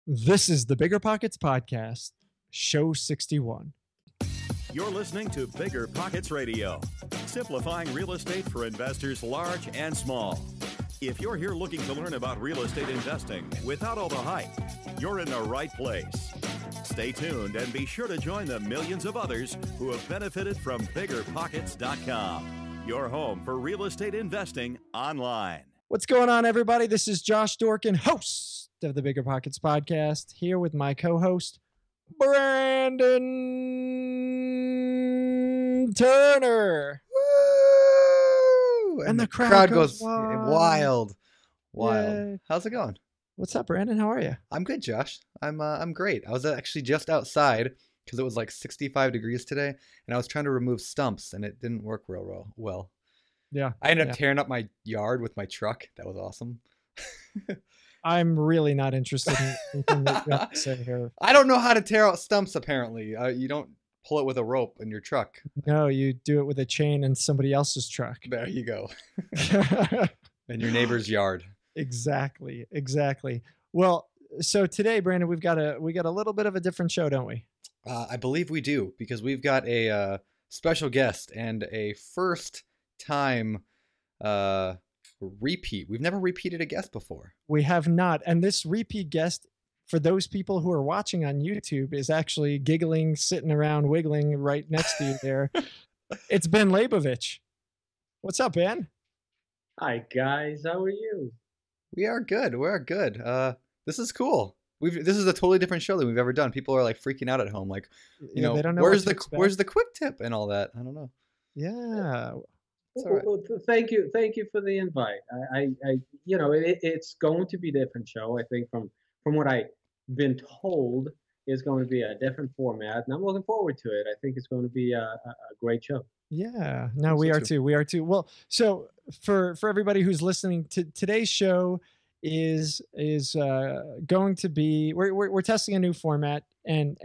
This is the BiggerPockets Podcast, show 61. You're listening to BiggerPockets Radio, simplifying real estate for investors large and small. If you're here looking to learn about real estate investing without all the hype, you're in the right place. Stay tuned and be sure to join the millions of others who have benefited from BiggerPockets.com, your home for real estate investing online. What's going on, everybody? This is Josh Dorkin, host of the BiggerPockets Podcast, here with my co-host, Brandon Turner. Woo! And the crowd goes wild. Yay. How's it going? What's up, Brandon? How are you? I'm good, Josh. I'm great. I was actually just outside because it was like 65 degrees today, and I was trying to remove stumps, and it didn't work real well. Yeah. I ended up tearing up my yard with my truck. That was awesome. I'm really not interested in anything that you have to say here. I don't know how to tear out stumps, apparently. You don't pull it with a rope in your truck. No, you do it with a chain in somebody else's truck. There you go. In your neighbor's yard. Exactly. Well, so today, Brandon, we got a little bit of a different show, don't we? I believe we do, because we've got a special guest and a first time repeat. We've never repeated a guest before. We have not. And this repeat guest, for those people who are watching on YouTube, is actually giggling, sitting around, wiggling right next to you there. It's Ben Leybovich. What's up, Ben? Hi, guys. How are you? We are good. We're good. This is cool. This is a totally different show than we've ever done. People are like freaking out at home, like, they don't know where's the quick tip and all that. I don't know. Yeah. Well, thank you for the invite. It's going to be a different show. I think from what I've been told, is going to be a different format, and I'm looking forward to it. I think it's going to be a great show. Yeah. No, we are too. We are too. Well, so for everybody who's listening to today's show is going to be, we're testing a new format, and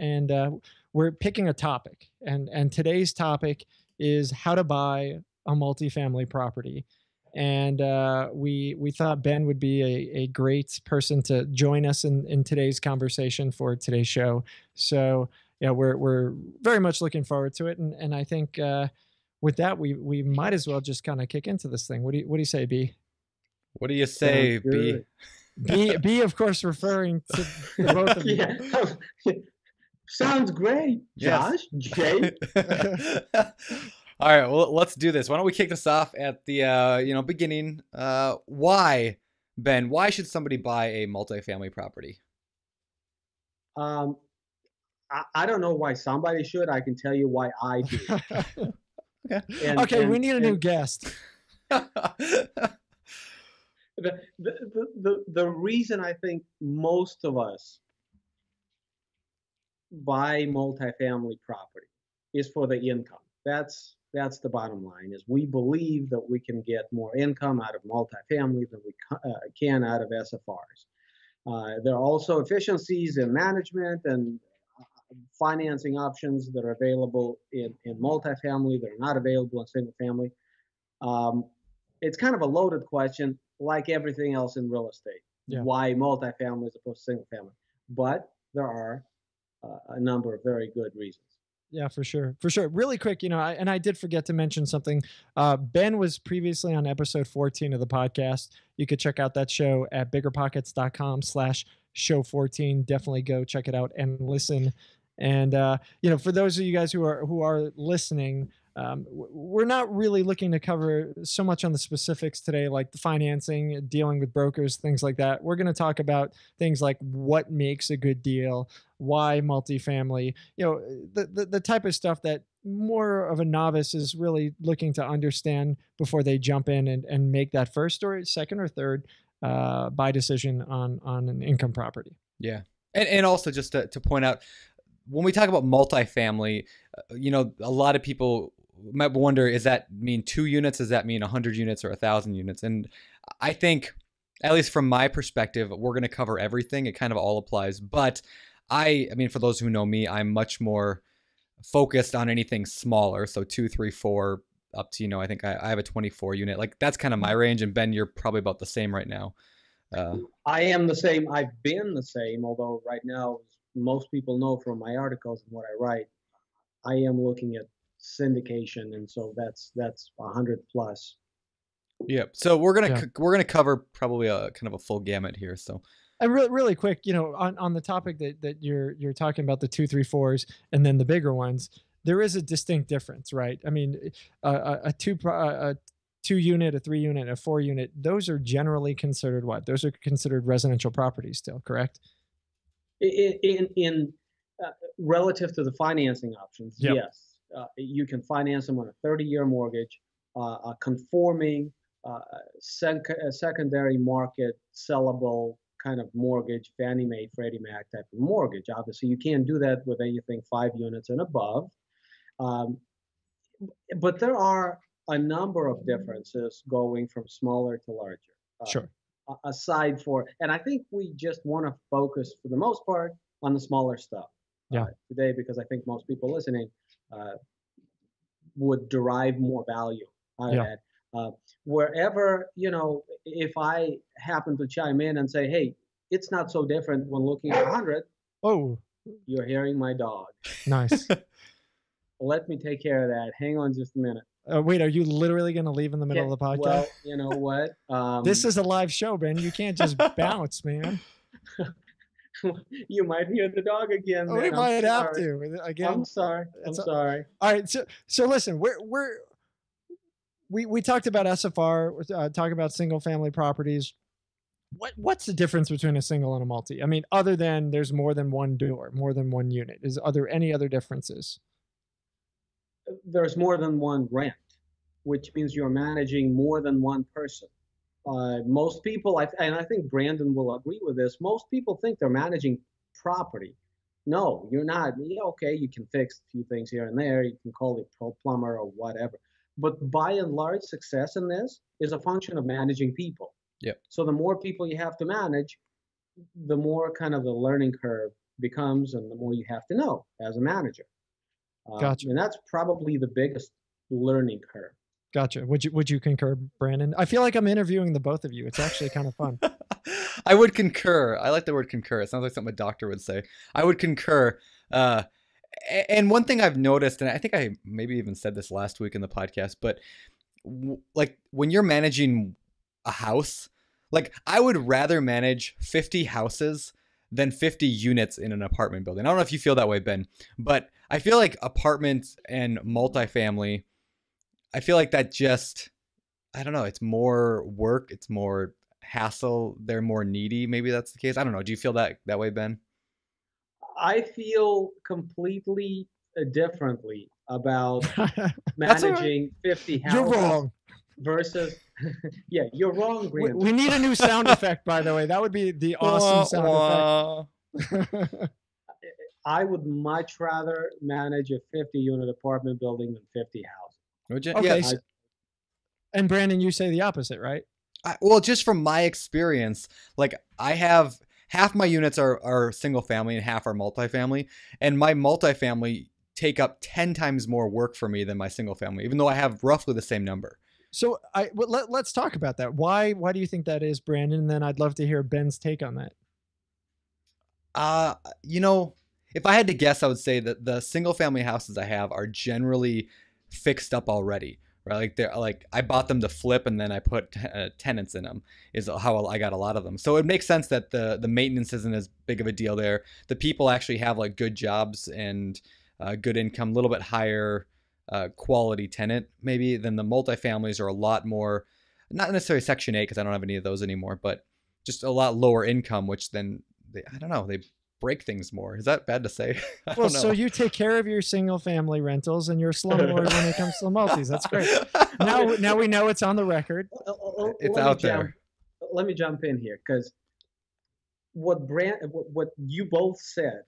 we're picking a topic, and today's topic is how to buy a multifamily property. And we thought Ben would be a great person to join us in today's conversation for today's show. So yeah, we're very much looking forward to it. And I think with that, we might as well just kind of kick into this thing. What do you say, B? What do you say, B? B, of course, referring to both of you. Yeah. Sounds great, Josh. Yes. Jay. All right, well, let's do this. Why don't we kick this off at the beginning? Why, Ben? Why should somebody buy a multifamily property? I don't know why somebody should. I can tell you why I do. Okay. We need a new guest. The reason I think most of us buy multifamily property is for the income. That's the bottom line, is we believe that we can get more income out of multifamily than we can out of SFRs. There are also efficiencies in management and financing options that are available in multifamily that are not available in single family. It's kind of a loaded question, like everything else in real estate. Yeah. Why multifamily as opposed to single family? But there are a number of very good reasons. Yeah, for sure. Really quick, I did forget to mention something. Ben was previously on episode 14 of the podcast. You could check out that show at biggerpockets.com/show14. Definitely go check it out and listen. And, for those of you guys who are listening, we're not really looking to cover so much on the specifics today, like the financing, dealing with brokers, things like that. We're going to talk about things like what makes a good deal, why multifamily, the type of stuff that more of a novice is really looking to understand before they jump in and make that first or second or third buy decision on an income property. Yeah. And also just to point out, when we talk about multifamily, a lot of people might wonder, does that mean 2 units? Does that mean 100 units or 1,000 units? And I think, at least from my perspective, we're going to cover everything. It kind of all applies. But I mean, for those who know me, I'm much more focused on anything smaller. So 2, 3, 4 up to, I think I have a 24 unit. Like that's kind of my range. And Ben, you're probably about the same right now. I am the same. I've been the same, although right now, most people know from my articles and what I write, I am looking at syndication, and so that's 100 plus. Yeah. So we're gonna cover probably a kind of a full gamut here. So. And really quick, on the topic that you're talking about, the 2, 3, 4s, and then the bigger ones, there is a distinct difference, right? I mean, a 2 unit, a 3 unit, a 4 unit, those are generally considered what? Those are considered residential properties still, correct? In relative to the financing options, Yep. yes, you can finance them on a 30-year mortgage, a conforming secondary market sellable kind of mortgage, Fannie Mae, Freddie Mac type of mortgage. Obviously, you can't do that with anything 5 units and above. But there are a number of differences going from smaller to larger. Sure. Aside for, and I think we just want to focus for the most part on the smaller stuff today, because I think most people listening would derive more value out of that. Wherever, if I happen to chime in and say, hey, it's not so different when looking at 100. Oh, you're hearing my dog. Nice. Let me take care of that. Hang on just a minute. Wait, are you literally going to leave in the middle of the podcast? Well, you know what? This is a live show, Ben. You can't just bounce, man. You might hear the dog again. Oh, we might have to again. I'm sorry. Sorry. All right. So listen, we talked about SFR. We're talking about single family properties. What's the difference between a single and a multi? I mean, other than there's more than one door, more than one unit. Are there any other differences? There's more than one rent, which means you're managing more than one person. Most people, and I think Brandon will agree with this, most people think they're managing property. No, you're not. Okay, you can fix a few things here and there. You can call it a plumber or whatever. But by and large, success in this is a function of managing people. Yep. So the more people you have to manage, the more kind of the learning curve becomes, and the more you have to know as a manager. Gotcha. And that's probably the biggest learning curve. Gotcha. Would you concur, Brandon? I feel like I'm interviewing the both of you. It's actually kind of fun. I would concur. I like the word concur. It sounds like something a doctor would say. I would concur. And one thing I've noticed, and I think I maybe even said this last week in the podcast, but like when you're managing a house, like I would rather manage 50 houses than 50 units in an apartment building. I don't know if you feel that way, Ben, but I feel like apartments and multifamily, I feel like that just, I don't know, it's more work, it's more hassle, they're more needy. Maybe that's the case. I don't know. Do you feel that way, Ben? I feel completely differently about managing 50 houses. You're wrong. Versus, yeah, you're wrong, Brandon. We need a new sound effect, by the way. That would be the awesome sound effect. I would much rather manage a 50-unit apartment building than 50 houses. Would you? Okay. Yeah. And Brandon, you say the opposite, right? Well, just from my experience, like I have half my units are single family and half are multifamily, and my multifamily take up 10 times more work for me than my single family, even though I have roughly the same number. So let's talk about that. Why do you think that is, Brandon? And then I'd love to hear Ben's take on that. If I had to guess, I would say that the single family houses I have are generally fixed up already, right? Like they're like I bought them to flip and then I put tenants in them is how I got a lot of them. So it makes sense that the maintenance isn't as big of a deal there. The people actually have like good jobs and good income, a little bit higher quality tenant maybe than the multifamilies are a lot more, not necessarily Section 8 because I don't have any of those anymore, but just a lot lower income, which then they break things more. Is that bad to say? Well, so you take care of your single family rentals and your slumlord when it comes to the multis. That's great. Now we know it's on the record. It's out there. Let me jump in here because what you both said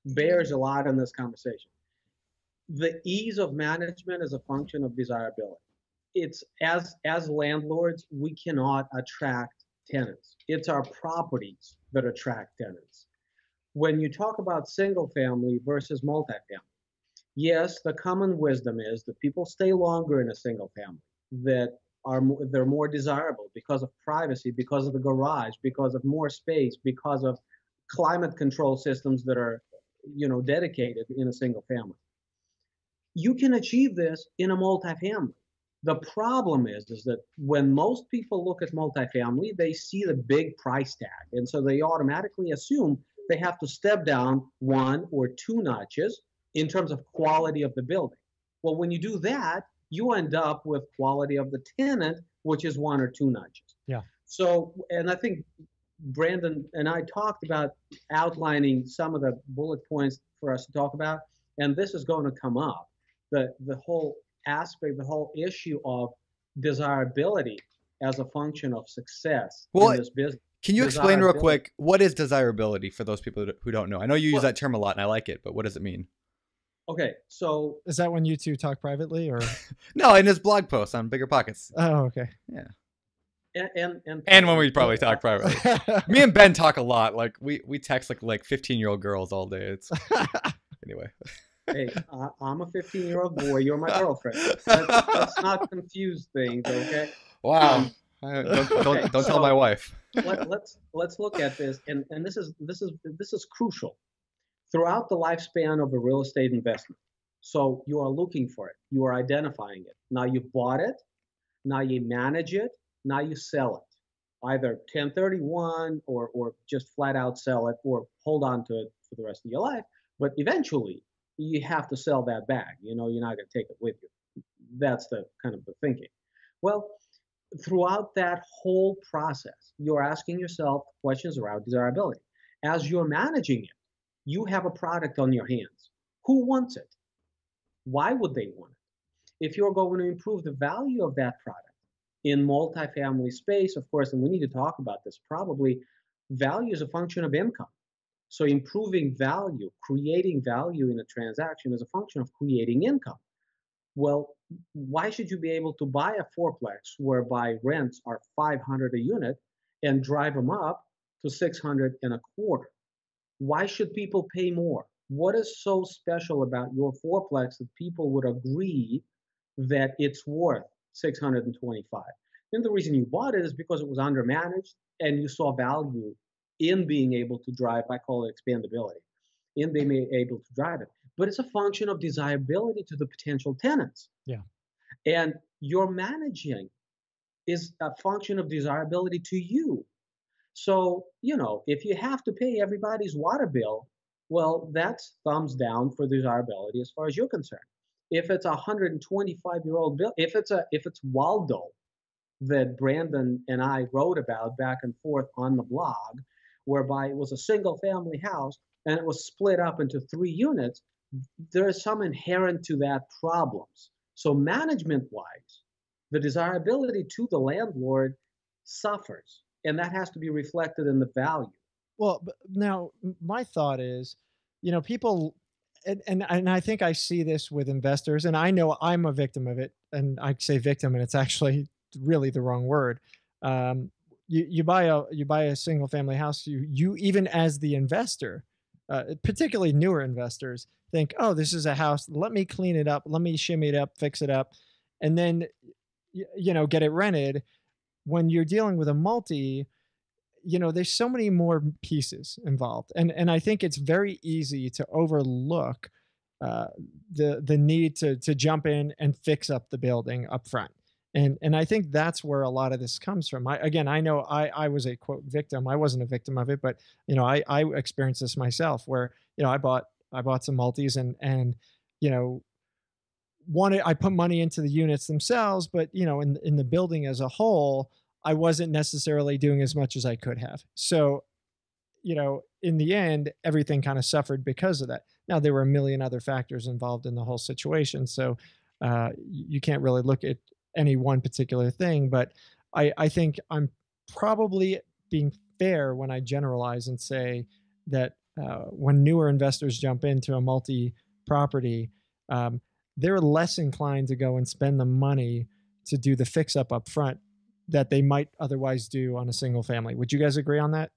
bears a lot in this conversation. The ease of management is a function of desirability. It's as landlords, we cannot attract tenants. It's our properties that attract tenants. When you talk about single family versus multifamily, yes, the common wisdom is that people stay longer in a single family, that they're more desirable because of privacy, because of the garage, because of more space, because of climate control systems that are, dedicated in a single family. You can achieve this in a multifamily. The problem is that when most people look at multifamily, they see the big price tag. And so they automatically assume they have to step down 1 or 2 notches in terms of quality of the building. Well, when you do that, you end up with quality of the tenant, which is 1 or 2 notches. Yeah. So, and I think Brandon and I talked about outlining some of the bullet points for us to talk about, and this is going to come up. The whole aspect, the whole issue of desirability as a function of success in this business. Can you explain real quick, what is desirability for those people who don't know? I know you use that term a lot and I like it, but what does it mean? Okay, so is that when you two talk privately, or no, in his blog post on BiggerPockets? Oh, okay. Yeah. And when we probably talk privately. Me and Ben talk a lot. Like we text like 15-year-old girls all day. It's anyway. Hey, I'm a 15-year-old boy. You're my girlfriend. Let's not confuse things, okay? Wow. Don't tell my wife. Let's look at this, and this is crucial throughout the lifespan of a real estate investment. So you are looking for it, you are identifying it. Now you bought it, now you manage it, now you sell it, either 1031 or just flat out sell it or hold on to it for the rest of your life. But eventually you have to sell that bag. You're not going to take it with you. That's the kind of the thinking. Well, throughout that whole process, you're asking yourself questions around desirability. As you're managing it, you have a product on your hands. Who wants it? Why would they want it? If you're going to improve the value of that product in multifamily space, of course, and we need to talk about this, probably value is a function of income. So improving value, creating value in a transaction is a function of creating income. Well, why should you be able to buy a fourplex whereby rents are $500 a unit and drive them up to $600 and a quarter? Why should people pay more? What is so special about your fourplex that people would agree that it's worth $625? And the reason you bought it is because it was undermanaged and you saw value in being able to drive, I call it expandability, in being able to drive it. But it's a function of desirability to the potential tenants. Yeah. And your managing is a function of desirability to you. So, if you have to pay everybody's water bill, well, that's thumbs down for desirability as far as you're concerned. If it's a 125-year-old bill, if it's Waldo that Brandon and I wrote about back and forth on the blog, whereby it was a single family house and it was split up into 3 units, there is some inherent to that problems. So management-wise, the desirability to the landlord suffers, and that has to be reflected in the value. Well, now my thought is, people, and I think I see this with investors, and I know I'm a victim of it, and I say victim, and it's actually really the wrong word. You buy a single family house, you even as the investor, particularly newer investors, think, oh, this is a house, let me clean it up, let me shimmy it up, fix it up, and then get it rented. When you're dealing with a multi, there's so many more pieces involved, and I think it's very easy to overlook the need to jump in and fix up the building up front. And I think that's where a lot of this comes from. I know I was a quote victim. I wasn't a victim of it, but I experienced this myself where I bought some multis and I put money into the units themselves, but in the building as a whole, I wasn't necessarily doing as much as I could have. So in the end, everything kind of suffered because of that. Now there were a million other factors involved in the whole situation, so you can't really look at any one particular thing, but I think I'm probably being fair when I generalize and say that when newer investors jump into a multi-property, they're less inclined to go and spend the money to do the fix-up up front that they might otherwise do on a single family. Would you guys agree on that?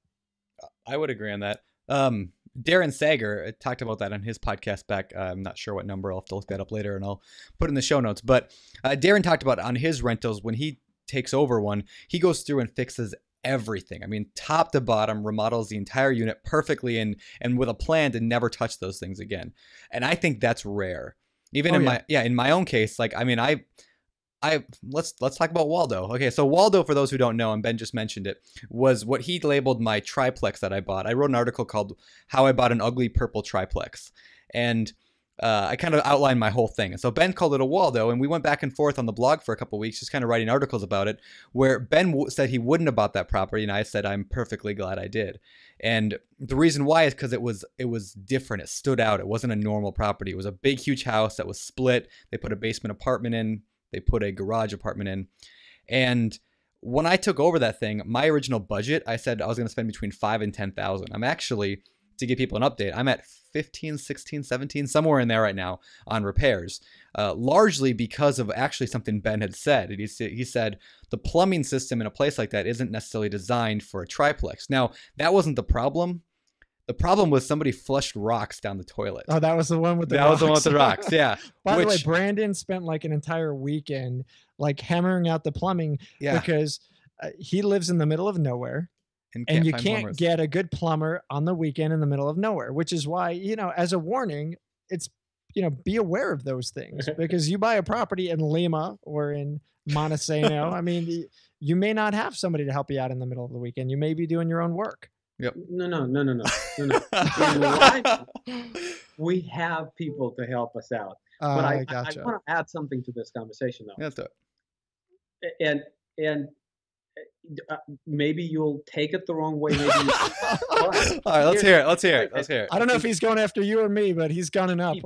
I would agree on that. Darren Sager talked about that on his podcast back. I'm not sure what number. I'll have to look that up later and I'll put it in the show notes. But Darren talked about on his rentals when he takes over one, he goes through and fixes everything. I mean, top to bottom, remodels the entire unit perfectly and with a plan to never touch those things again. And I think that's rare. Even in my own case, like, I mean, let's talk about Waldo. Okay, so Waldo, for those who don't know, and Ben just mentioned it, was what he labeled my triplex that I bought. I wrote an article called "How I Bought an Ugly Purple Triplex," and I kind of outlined my whole thing. And so Ben called it a Waldo, and we went back and forth on the blog for a couple of weeks, just kind of writing articles about it, where Ben said he wouldn't have bought that property, and I said I'm perfectly glad I did. And the reason why is because it was different. It stood out. It wasn't a normal property. It was a big, huge house that was split. They put a basement apartment in. They put a garage apartment in. And when I took over that thing, my original budget, I said I was going to spend between $5,000 and $10,000. I'm actually, to give people an update, I'm at 15, 16, 17, somewhere in there right now on repairs, largely because of actually something Ben had said. He said the plumbing system in a place like that isn't necessarily designed for a triplex. Now, that wasn't the problem. The problem was somebody flushed rocks down the toilet. Oh, that was the one with the rocks. That was the one with the rocks, yeah. By the way, Brandon spent like an entire weekend like hammering out the plumbing because he lives in the middle of nowhere. And you can't get a good plumber on the weekend in the middle of nowhere, which is why, you know, as a warning, it's, you know, be aware of those things because you buy a property in Lima or in Montesano. I mean, you may not have somebody to help you out in the middle of the weekend. You may be doing your own work. Yep. No. In life, we have people to help us out. But I want to add something to this conversation, though. That's it. And maybe you'll take it the wrong way. Maybe all right, let's hear it. I don't know if he's going after you or me, but he's gunning up.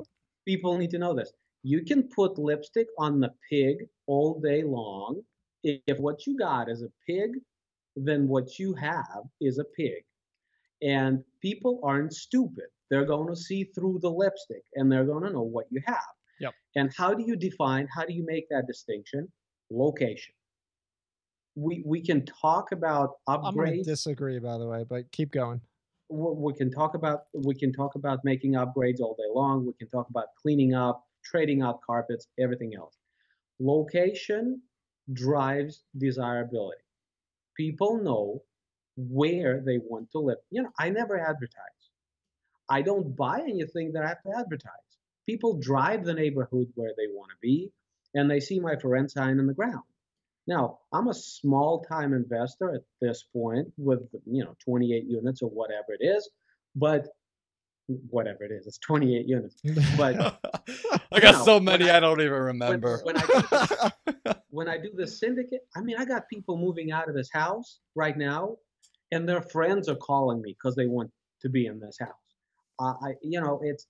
People need to know this. You can put lipstick on the pig all day long. If what you got is a pig, then what you have is a pig. And people aren't stupid. They're going to see through the lipstick and they're going to know what you have. Yep. And how do you make that distinction? Location. We can talk about upgrades. I'm going to disagree, by the way, but keep going. We can talk about making upgrades all day long. We can talk about cleaning up, trading out carpets, everything else. Location drives desirability. People know where they want to live. You know, I never advertise. I don't buy anything that I have to advertise. People drive the neighborhood where they want to be, and they see my for rent sign in the ground. Now, I'm a small-time investor at this point with, 28 units or whatever it is, but whatever it is, it's 28 units. But I got so many I don't even remember. When I do the syndicate, I mean, I got people moving out of this house right now, and their friends are calling me because they want to be in this house.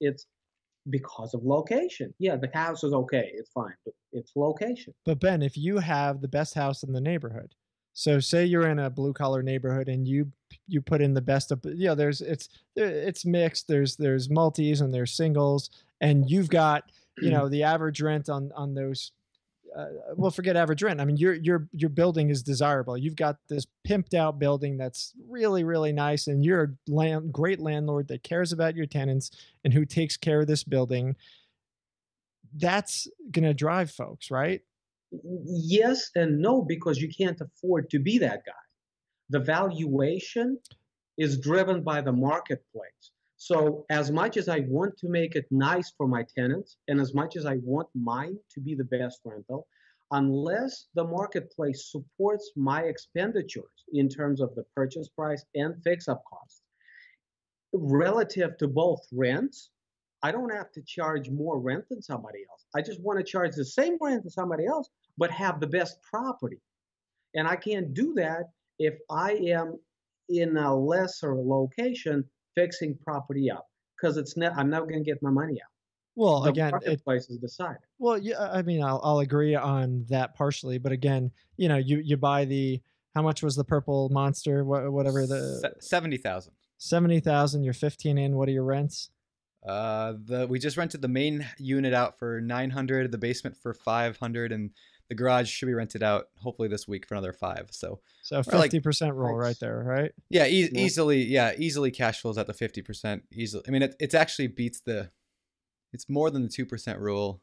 It's because of location. Yeah, the house is okay, it's fine, but it's location. But Ben, if you have the best house in the neighborhood, so say you're in a blue collar neighborhood and you put in the best of, it's mixed. There's multis and there's singles, and you've got the average rent on those. Well, forget average rent. I mean, your building is desirable. You've got this pimped out building that's really, really nice, and you're a great landlord that cares about your tenants and who takes care of this building. That's gonna drive folks, right? Yes and no, because you can't afford to be that guy. The valuation is driven by the marketplace. So as much as I want to make it nice for my tenants, and as much as I want mine to be the best rental, unless the marketplace supports my expenditures in terms of the purchase price and fix-up costs, relative to both rents, I don't have to charge more rent than somebody else. I just want to charge the same rent as somebody else, but have the best property. And I can't do that if I am in a lesser location fixing property up, because I'm never going to get my money out. Well, the again, marketplace is decided. Well, yeah, I mean, I'll agree on that partially, but again, you buy how much was the purple monster, whatever the 70,000. 70,000. You're 15 in. What are your rents? We just rented the main unit out for 900, the basement for 500, and the garage should be rented out hopefully this week for another 5. So 50% roll right there, right? Yeah, easily cash flows at the 50% easily. I mean, it's actually beats it's more than the 2% rule.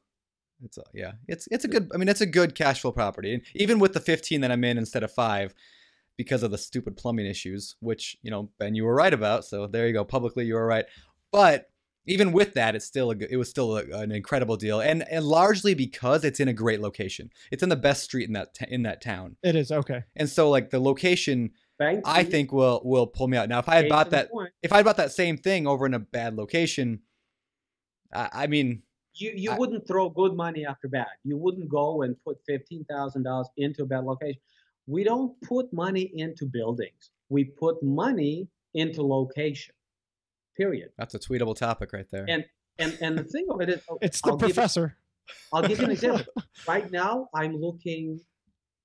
It's a good, I mean, it's a good cash flow property. And even with the 15 that I'm in instead of 5 because of the stupid plumbing issues, which, you know, Ben, you were right about. So there you go. Publicly, you were right. But even with that, it was still an incredible deal. And largely because it's in a great location. It's in the best street in that town. It is. Okay. And so like the location, I think will pull me out. Now, if I had bought that same thing over in a bad location, I mean, you wouldn't throw good money after bad. You wouldn't go and put $15,000 into a bad location. We don't put money into buildings. We put money into location. Period. That's a tweetable topic right there. And the thing of it is, it's the professor. I'll give you an example. Right now, I'm looking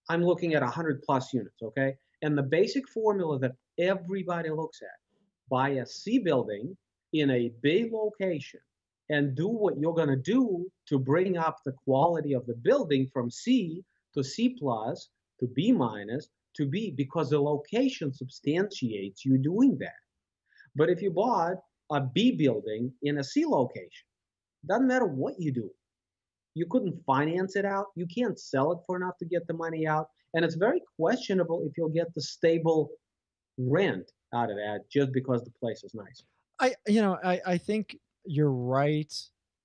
at 100+ units. Okay, and the basic formula that everybody looks at: buy a C building in a B location and do what you're going to do to bring up the quality of the building from C to C+ to B- to B, because the location substantiates you doing that. But if you bought a B building in a C location, doesn't matter what you do. You couldn't finance it out. You can't sell it for enough to get the money out. And it's very questionable if you'll get the stable rent out of that just because the place is nice. I think you're right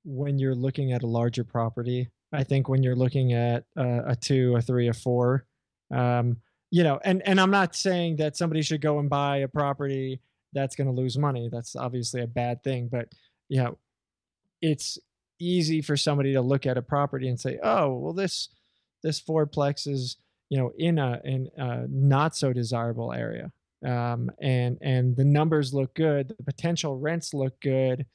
when you're looking at a larger property. I think when you're looking at a 2, a 3, a 4, and I'm not saying that somebody should go and buy a property that's going to lose money. That's obviously a bad thing, but it's easy for somebody to look at a property and say, oh, well, this fourplex is, in a not so desirable area. And the numbers look good. The potential rents look good.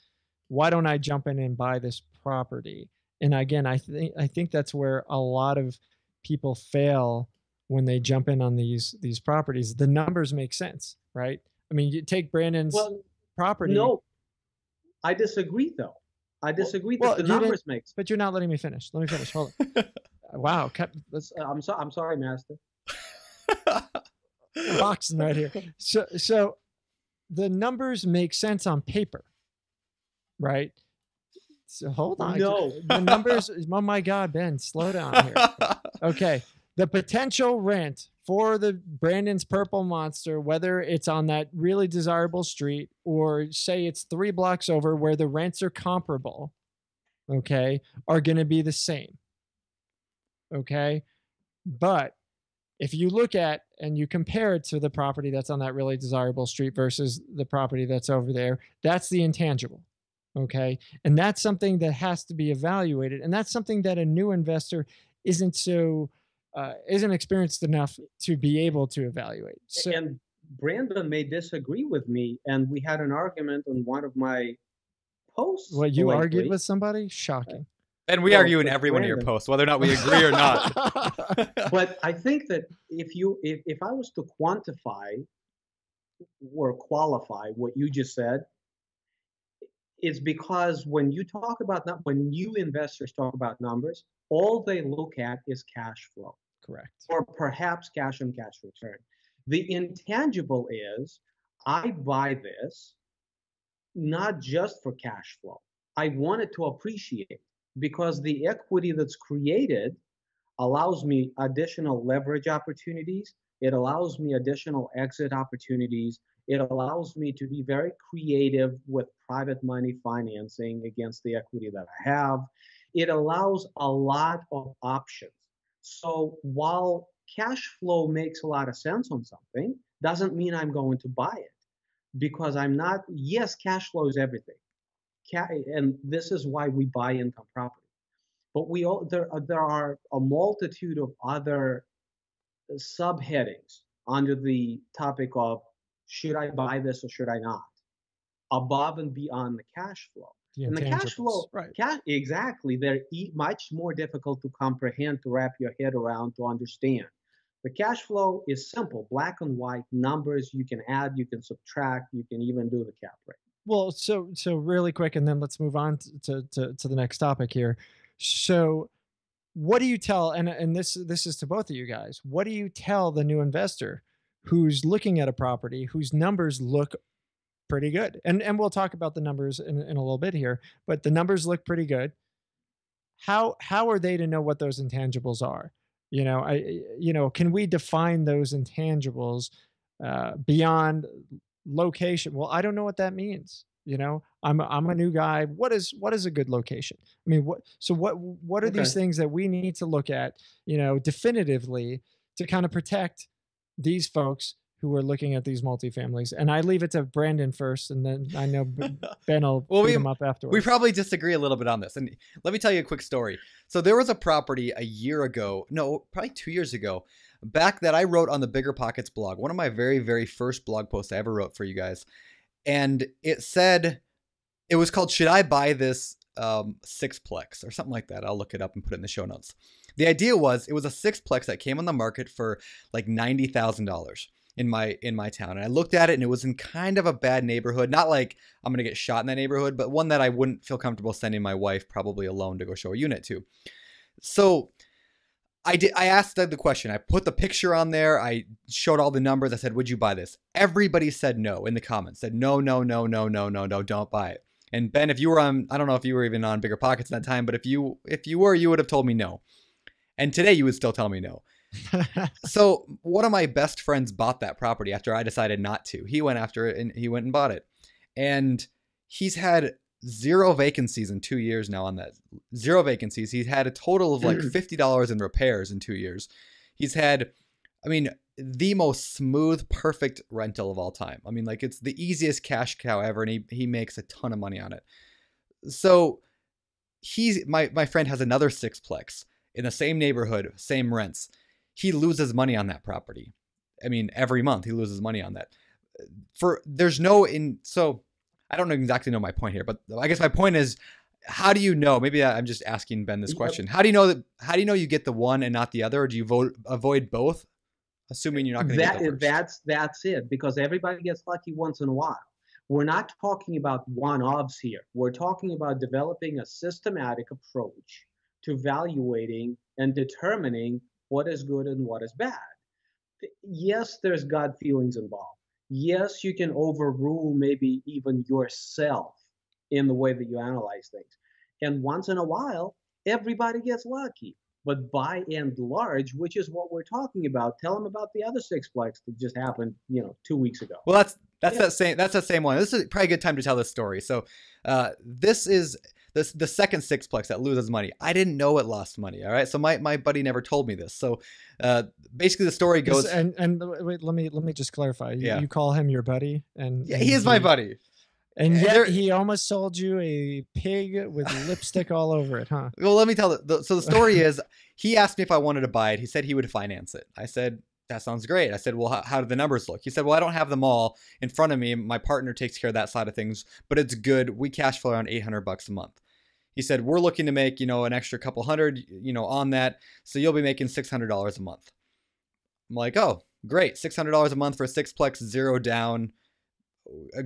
Why don't I jump in and buy this property? And again, I think that's where a lot of people fail when they jump in on these properties. The numbers make sense, right? I mean, you take Brandon's property. No, I disagree though. I disagree that the numbers make sense. But you're not letting me finish. Let me finish. Hold on. Wow. I'm sorry, Master. Boxing right here. So the numbers make sense on paper, right? So hold on. No. The numbers, oh my God, Ben, slow down here. Okay. The potential rent for the Brandon's Purple Monster, whether it's on that really desirable street or say it's 3 blocks over where the rents are comparable, okay, are going to be the same. Okay. But if you look at and you compare it to the property that's on that really desirable street versus the property that's over there, that's the intangible. Okay. And that's something that has to be evaluated. And that's something that a new investor isn't experienced enough to be able to evaluate. So, and Brandon may disagree with me. And we had an argument on one of my posts. What, you argued with somebody? Shocking. And we argue in every one of your posts, whether or not we agree or not. But I think that if I was to quantify or qualify what you just said, it's because when new investors talk about numbers, all they look at is cash flow. Correct. Or perhaps cash on cash return. The intangible is, I buy this not just for cash flow. I want it to appreciate, because the equity that's created allows me additional leverage opportunities. It allows me additional exit opportunities. It allows me to be very creative with private money financing against the equity that I have. It allows a lot of options. So while cash flow makes a lot of sense on something, doesn't mean I'm going to buy it, because yes, cash flow is everything. And this is why we buy income property. But there are a multitude of other subheadings under the topic of, should I buy this or should I not? Above and beyond the cash flow. And the cash flow, right. Exactly, they're much more difficult to comprehend, to wrap your head around, to understand. The cash flow is simple, black and white, numbers. You can add, you can subtract, you can even do the cap rate. Well, so really quick, and then let's move on to the next topic here. So what do you tell, and this is to both of you guys, what do you tell the new investor who's looking at a property whose numbers look pretty good? And we'll talk about the numbers in a little bit here, but the numbers look pretty good. how are they to know what those intangibles are? Can we define those intangibles beyond location? Well, I don't know what that means. I'm a new guy. What is a good location? I mean, what are these Okay. things that we need to look at, definitively to kind of protect these folks who are looking at these multifamilies? And I leave it to Brandon first, and then I know Ben will Well, beat him up we afterwards. probably disagree a little bit on this. And let me tell you a quick story. So there was a property a year ago, no, probably 2 years ago, back that I wrote on the BiggerPockets blog, one of my very, very first blog posts I ever wrote for you guys. And it was called, Should I Buy This Sixplex or something like that? I'll look it up and put it in the show notes. The idea was, it was a sixplex that came on the market for like $90,000 in my town. And I looked at it, and it was in kind of a bad neighborhood. Not like I'm going to get shot in that neighborhood, but one that I wouldn't feel comfortable sending my wife probably alone to go show a unit to. So I asked the question. I put the picture on there. I showed all the numbers. I said, would you buy this? Everybody said no in the comments. Said no, no, no, no, no, no, no, don't buy it. And Ben, if you were on, I don't know if you were even on BiggerPockets at that time, but if you were, you would have told me no. And today you would still tell me no. So one of my best friends bought that property after I decided not to. He went after it, and he went and bought it. And he's had 0 vacancies in 2 years now on that. 0 vacancies. He's had a total of like $50 in repairs in 2 years. He's had, I mean, the most smooth, perfect rental of all time. I mean, like, it's the easiest cash cow ever, and he makes a ton of money on it. So my friend has another sixplex in the same neighborhood, same rents. He loses money on that property. I mean, every month he loses money on that. So I don't exactly know my point here, but I guess my point is, how do you know? Maybe I'm just asking Ben this question. How do you know you get the one and not the other? Or do you avoid both, assuming you're not going to get the first? That's it, because everybody gets lucky once in a while. We're not talking about one-offs here. We're talking about developing a systematic approach to evaluating and determining what is good and what is bad. Yes, there's gut feelings involved. Yes, you can overrule maybe even yourself in the way that you analyze things. And once in a while, everybody gets lucky. But by and large, which is what we're talking about, tell them about the other sixplex that just happened, 2 weeks ago. Well, that's that same one. This is probably a good time to tell this story. So this is the second sixplex that loses money. I didn't know it lost money. All right. So my buddy never told me this. So basically the story goes. And wait, let me just clarify. You call him your buddy, and he is my buddy. And yet he almost sold you a pig with lipstick all over it, huh? Well, let me tell so the story is, he asked me if I wanted to buy it. He said he would finance it. I said, that sounds great. I said, well, how do the numbers look? He said, well, I don't have them all in front of me. My partner takes care of that side of things, but it's good. We cash flow around $800 a month. He said, we're looking to make, an extra couple hundred, on that. So you'll be making $600 a month. I'm like, oh, great. $600 a month for a sixplex, 0 down.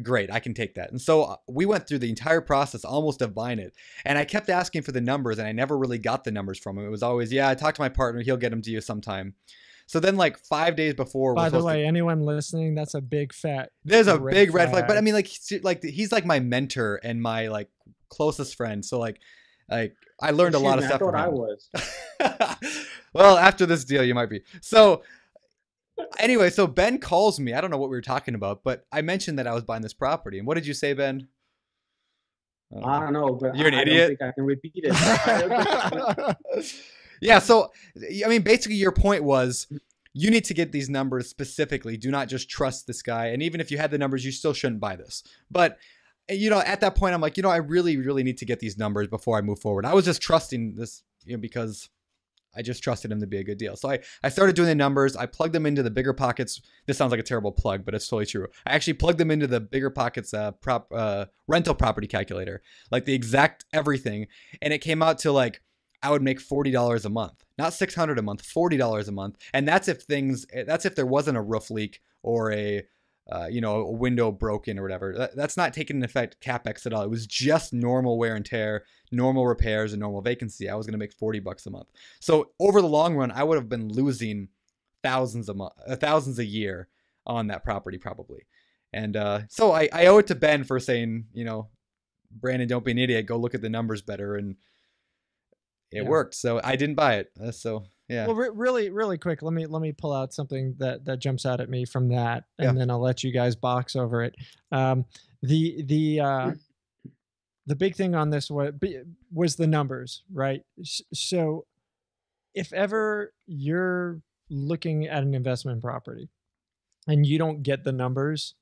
Great, I can take that. And so we went through the entire process almost of buying it. And I kept asking for the numbers, and I never really got the numbers from him. It was always, I talked to my partner. He'll get them to you sometime. So then, like 5 days before. By the way, anyone listening, that's a big fat. There's a big red flag. But I mean, he's like my mentor and my like closest friend. So like I learned a lot of stuff from him. I was. Well, after this deal, you might be. So anyway, so Ben calls me. I don't know what we were talking about, but I mentioned that I was buying this property. And what did you say, Ben? I don't know, but you're an idiot. I don't think I can repeat it. Yeah, so I mean, basically your point was, you need to get these numbers specifically. Do not just trust this guy. And even if you had the numbers, you still shouldn't buy this. But at that point, I'm like, I really, really need to get these numbers before I move forward. I was just trusting this, because I just trusted him to be a good deal. So I started doing the numbers. I plugged them into the BiggerPockets. This sounds like a terrible plug, but it's totally true. I actually plugged them into the BiggerPockets rental property calculator, like the exact everything. And it came out to like, I would make $40 a month, not $600 a month, $40 a month. And that's if there wasn't a roof leak or a window broken or whatever. That's not taking into effect CapEx at all. It was just normal wear and tear, normal repairs, and normal vacancy. I was going to make $40 a month. So over the long run, I would have been losing thousands a year on that property probably. And so I owe it to Ben for saying, Brandon, don't be an idiot. Go look at the numbers better. And it worked. So I didn't buy it. So yeah. Well, really quick, let me pull out something that jumps out at me from that, and then I'll let you guys box over it. The big thing on this was the numbers, right? So if ever you're looking at an investment property and you don't get the numbers,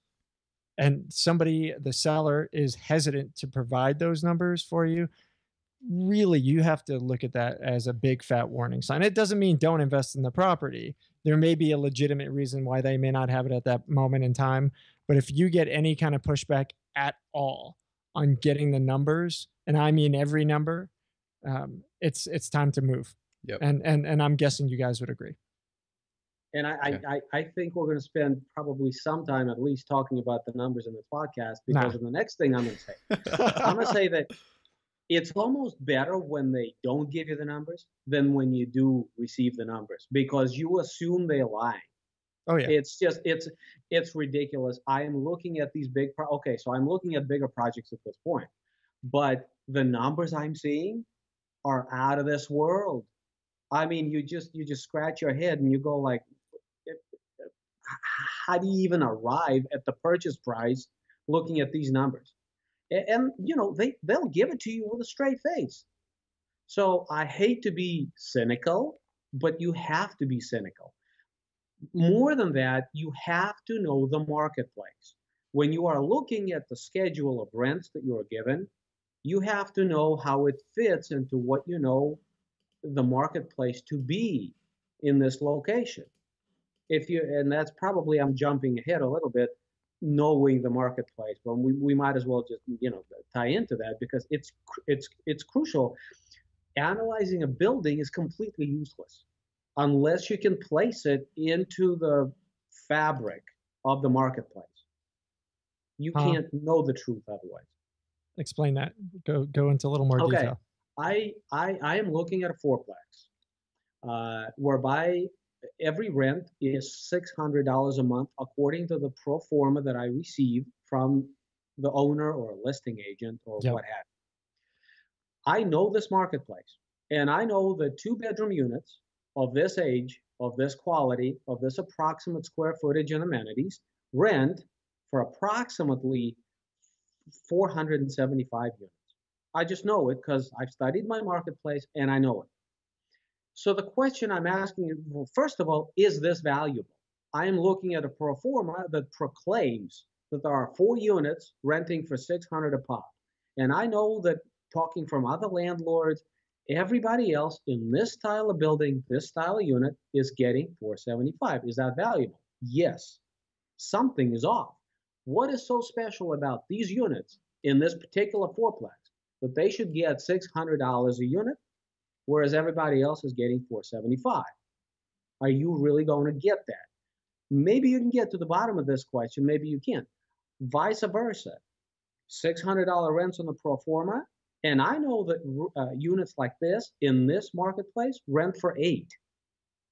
and the seller is hesitant to provide those numbers for you, really, you have to look at that as a big fat warning sign. It doesn't mean don't invest in the property. There may be a legitimate reason why they may not have it at that moment in time. But if you get any kind of pushback at all on getting the numbers, and I mean every number, it's time to move. Yep. And I'm guessing you guys would agree. And I think we're going to spend probably some time at least talking about the numbers in this podcast, because of the next thing I'm going to say. I'm going to say that it's almost better when they don't give you the numbers than when you do receive the numbers, because you assume they're lying. Oh yeah. It's ridiculous. I am looking at these so I'm looking at bigger projects at this point, but the numbers I'm seeing are out of this world. I mean, you just scratch your head and you go like, how do you even arrive at the purchase price looking at these numbers? And they'll give it to you with a straight face. So I hate to be cynical, but you have to be cynical. More than that, you have to know the marketplace. When you are looking at the schedule of rents that you are given, you have to know how it fits into what you know the marketplace to be in this location. And that's probably, I'm jumping ahead a little bit, knowing the marketplace, but we might as well just tie into that, because it's crucial. Analyzing a building is completely useless unless you can place it into the fabric of the marketplace. You can't know the truth otherwise. Explain that. Go into a little more detail. I am looking at a fourplex whereby every rent is $600 a month according to the pro forma that I receive from the owner or a listing agent or what have you. I know this marketplace, and I know the 2-bedroom units of this age, of this quality, of this approximate square footage and amenities rent for approximately 475 units. I just know it because I've studied my marketplace and I know it. So the question I'm asking you, well, first of all, is this valuable? I am looking at a pro forma that proclaims that there are 4 units renting for $600 a pop. And I know that, talking from other landlords, everybody else in this style of building, this style of unit is getting $475. Is that valuable? Yes. Something is off. What is so special about these units in this particular fourplex that they should get $600 a unit, whereas everybody else is getting $475? Are you really going to get that? Maybe you can get to the bottom of this question. Maybe you can't. Vice versa. $600 rents on the pro forma, and I know that units like this in this marketplace rent for $8.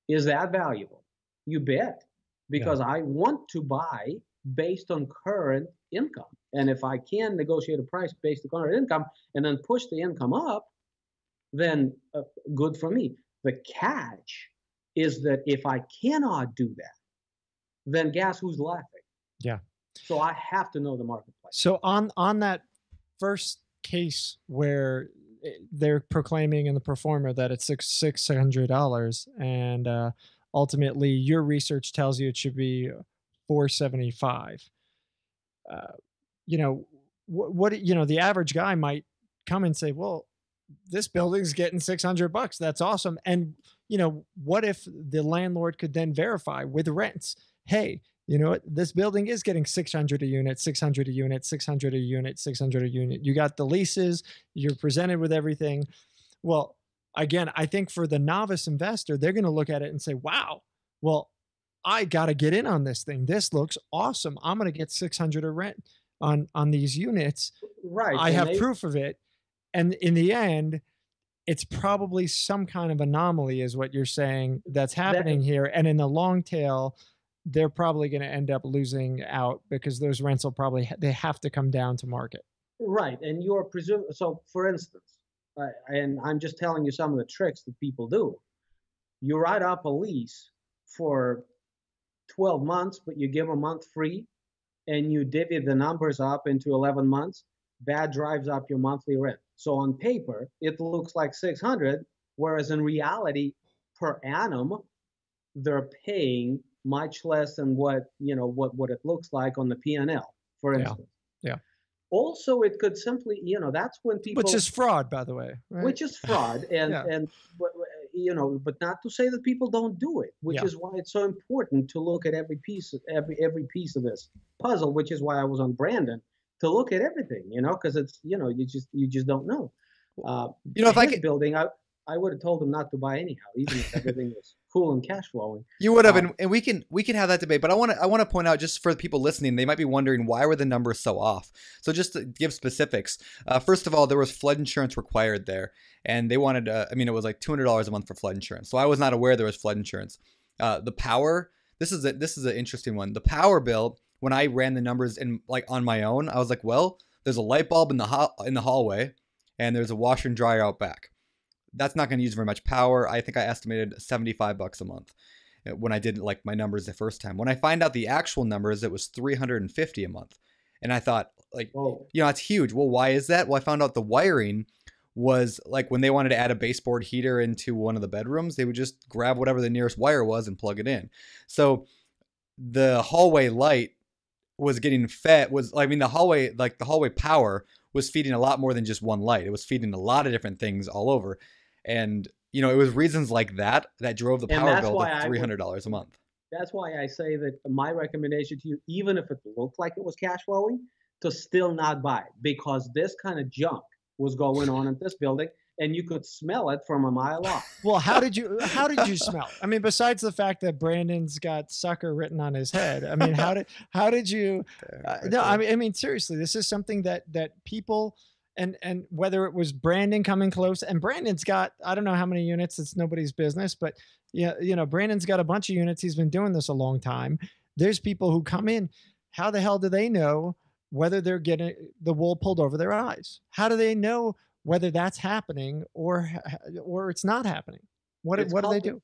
Is that valuable? You bet, because I want to buy based on current income. And if I can negotiate a price based on current income and then push the income up, then good for me. The catch is that if I cannot do that, then guess who's laughing? Yeah. So I have to know the marketplace. So on that first case where they're proclaiming in the pro forma that it's $600, and ultimately your research tells you it should be $475. The average guy might come and say, well, this building's getting $600. That's awesome. And what if the landlord could then verify with rents, hey, you know what, this building is getting $600 a unit, $600 a unit, $600 a unit, $600 a unit. You got the leases, you're presented with everything. Well, again, I think for the novice investor, they're going to look at it and say, wow, well, I got to get in on this thing. This looks awesome. I'm going to get $600 a rent on these units. Right. I have proof of it. And in the end, it's probably some kind of anomaly is what you're saying that's happening here. And in the long tail, they're probably going to end up losing out because those rents will probably, they have to come down to market. Right. And you're presuming, so for instance, and I'm just telling you some of the tricks that people do. You write up a lease for 12 months, but you give a month free, and you divvy the numbers up into 11 months. That drives up your monthly rent. So on paper, it looks like 600, whereas in reality, per annum, they're paying much less than what it looks like on the P&L, for instance. Yeah. Also, it could simply, that's when people, which is fraud, by the way, right? Which is fraud, but not to say that people don't do it, which is why it's so important to look at every piece of this puzzle, which is why I was on Brandon, to look at everything, because it's, you just don't know. If I could building, I would have told him not to buy anyhow, even if everything was cool and cash flowing. You would have, and we can have that debate. But I want to point out, just for the people listening, they might be wondering, why were the numbers so off? So just to give specifics, first of all, there was flood insurance required there, and they wanted it was like $200 a month for flood insurance. So I was not aware there was flood insurance. The power, this is an interesting one. The power bill, when I ran the numbers on my own, I was like, well, there's a light bulb in the hallway, and there's a washer and dryer out back. That's not going to use very much power. I think I estimated $75 a month when I did my numbers the first time. When I find out the actual numbers, it was $350 a month. And I thought, that's huge. Well, why is that? Well, I found out the wiring was when they wanted to add a baseboard heater into one of the bedrooms, they would just grab whatever the nearest wire was and plug it in. So the hallway light was getting fed, the hallway power was feeding a lot more than just one light. It was feeding a lot of different things all over. And, it was reasons like that drove the power bill to $300 a month. That's why I say that my recommendation to you, even if it looked like it was cash flowing, to still not buy, because this kind of junk was going on in this building, and you could smell it from a mile off. Well, how did you smell it? I mean, besides the fact that Brandon's got sucker written on his head, I mean, how did you? No, I mean, seriously, this is something that people. And whether it was Brandon coming close, and Brandon's got, I don't know how many units, it's nobody's business, but Brandon's got a bunch of units. He's been doing this a long time. There's people who come in. How the hell do they know whether they're getting the wool pulled over their eyes? How do they know whether that's happening or it's not happening? What do they do?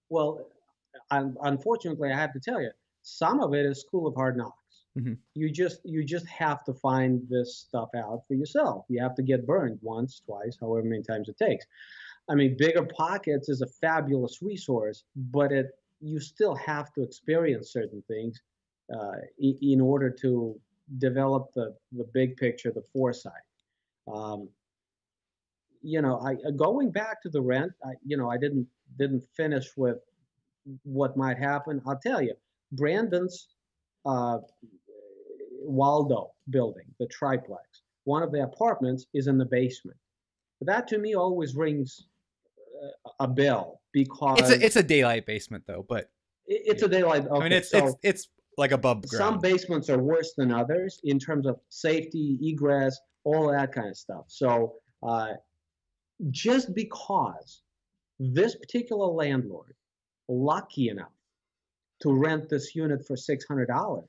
Well, unfortunately, I have to tell you, some of it is school of hard knocks. Mm-hmm. You just have to find this stuff out for yourself. You have to get burned once, twice, however many times it takes. I mean, BiggerPockets is a fabulous resource, but you still have to experience certain things in order to develop the big picture, the foresight. Going back to the rent, I didn't finish with what might happen. I'll tell you, Brandon's Waldo building, the triplex, one of the apartments is in the basement. That to me always rings a bell, because it's a daylight basement though, but it's a daylight. Okay, I mean, it's like above ground. Some basements are worse than others in terms of safety, egress, all that kind of stuff. So just because this particular landlord lucky enough to rent this unit for $600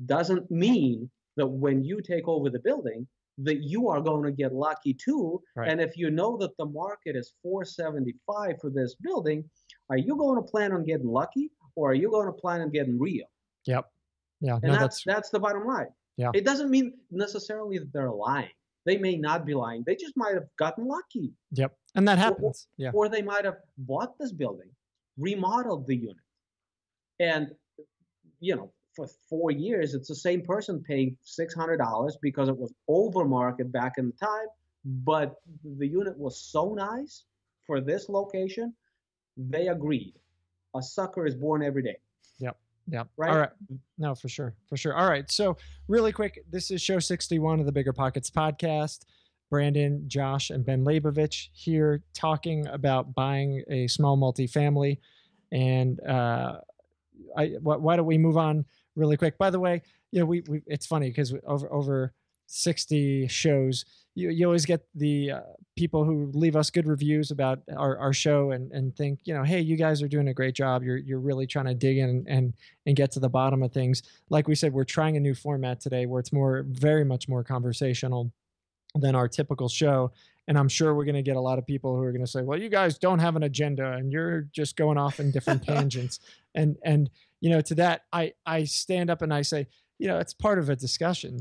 doesn't mean that when you take over the building that you are going to get lucky too. Right. And if you know that the market is $475 for this building, are you going to plan on getting lucky, or are you going to plan on getting real? Yep. Yeah. And that's the bottom line. Yeah. It doesn't mean necessarily that they're lying. They may not be lying. They just might have gotten lucky. Yep. And that happens. Or they might have bought this building, remodeled the unit, and for 4 years, it's the same person paying $600 because it was over market back in the time, but the unit was so nice for this location, they agreed. A sucker is born every day. Yep. Yep. Right? All right. No, for sure. For sure. All right. So really quick, this is show 61 of the BiggerPockets podcast. Brandon, Josh, and Ben Leybovich here talking about buying a small multifamily. And why don't we move on really quick? By the way, we it's funny because over 60 shows, you always get the people who leave us good reviews about our show and think, hey, you guys are doing a great job. You're really trying to dig in and get to the bottom of things. Like we said, we're trying a new format today where it's very much more conversational than our typical show. And I'm sure we're going to get a lot of people who are going to say, well, you guys don't have an agenda and you're just going off in different tangents. And, to that, I stand up and I say, it's part of a discussion.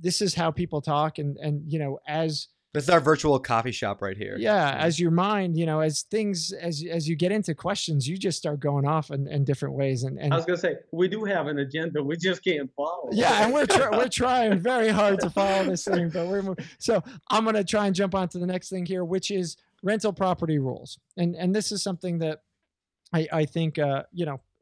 This is how people talk. And, as this is our virtual coffee shop right here. Yeah. As your mind, as things, as you get into questions, you just start going off in different ways. And I was going to say, we do have an agenda. We just can't follow. Yeah. And we're trying very hard to follow this thing, but so I'm going to try and jump on to the next thing here, which is rental property rules. And this is something that I think,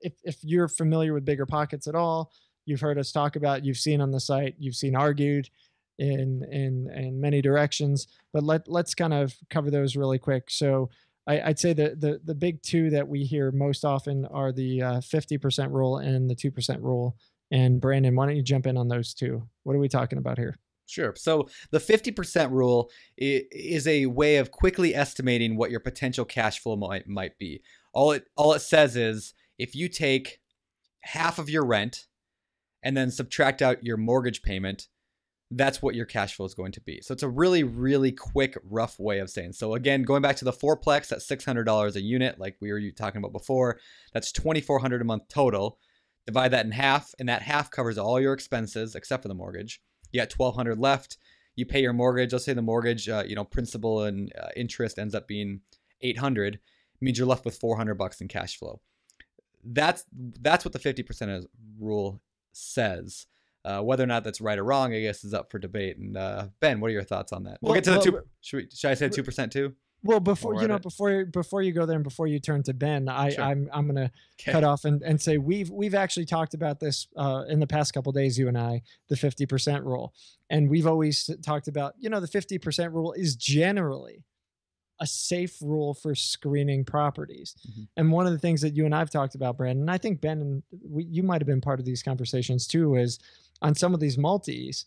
if you're familiar with BiggerPockets at all, you've heard us talk about, you've seen on the site, you've seen argued in many directions, but let's kind of cover those really quick. So I'd say the big two that we hear most often are the 50% rule and the 2% rule. And Brandon, why don't you jump in on those two? What are we talking about here? Sure. So the 50% rule is a way of quickly estimating what your potential cash flow might be. All it says is if you take half of your rent and then subtract out your mortgage payment, that's what your cash flow is going to be. So it's a really, really quick, rough way of saying. So again, going back to the fourplex at $600 a unit, like we were talking about before, that's $2,400 a month total. Divide that in half, and that half covers all your expenses except for the mortgage. You got $1,200 left. You pay your mortgage. Let's say the mortgage, principal and interest ends up being $800. It means you're left with $400 in cash flow. That's what the 50% rule says. Whether or not that's right or wrong, I guess, is up for debate. And Ben, what are your thoughts on that? We'll get to the two. Should I say 2% too? Well, before you go there and before you turn to Ben, Sure. I'm going to cut off and say we've actually talked about this in the past couple of days, you and I, the 50% rule, and we've always talked about the 50% rule is generally a safe rule for screening properties. Mm-hmm. And one of the things that you and I've talked about, Brandon, and I think Ben and you might have been part of these conversations too, is on some of these multis,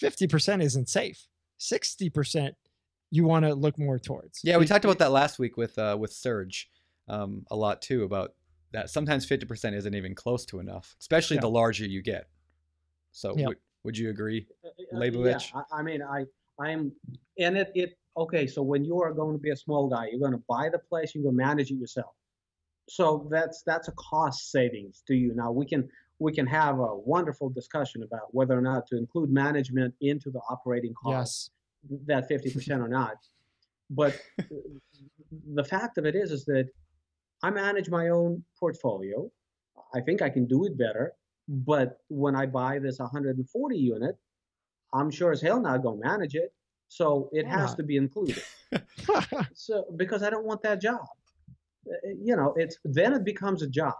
50% isn't safe. 60% you want to look more towards. Yeah, we talked about that last week with Surge a lot too, about that sometimes 50% isn't even close to enough, especially the larger you get. So would you agree, Leybovich? Yeah, I mean, I'm and it okay, so when you are going to be a small guy, you're going to buy the place, you're going to manage it yourself. So that's a cost savings to you. Now we can have a wonderful discussion about whether or not to include management into the operating costs, that 50% or not. But the fact of it is that I manage my own portfolio. I think I can do it better. But when I buy this 140 unit, I'm sure as hell not going to manage it. So it has to be included. So because I don't want that job. Then it becomes a job.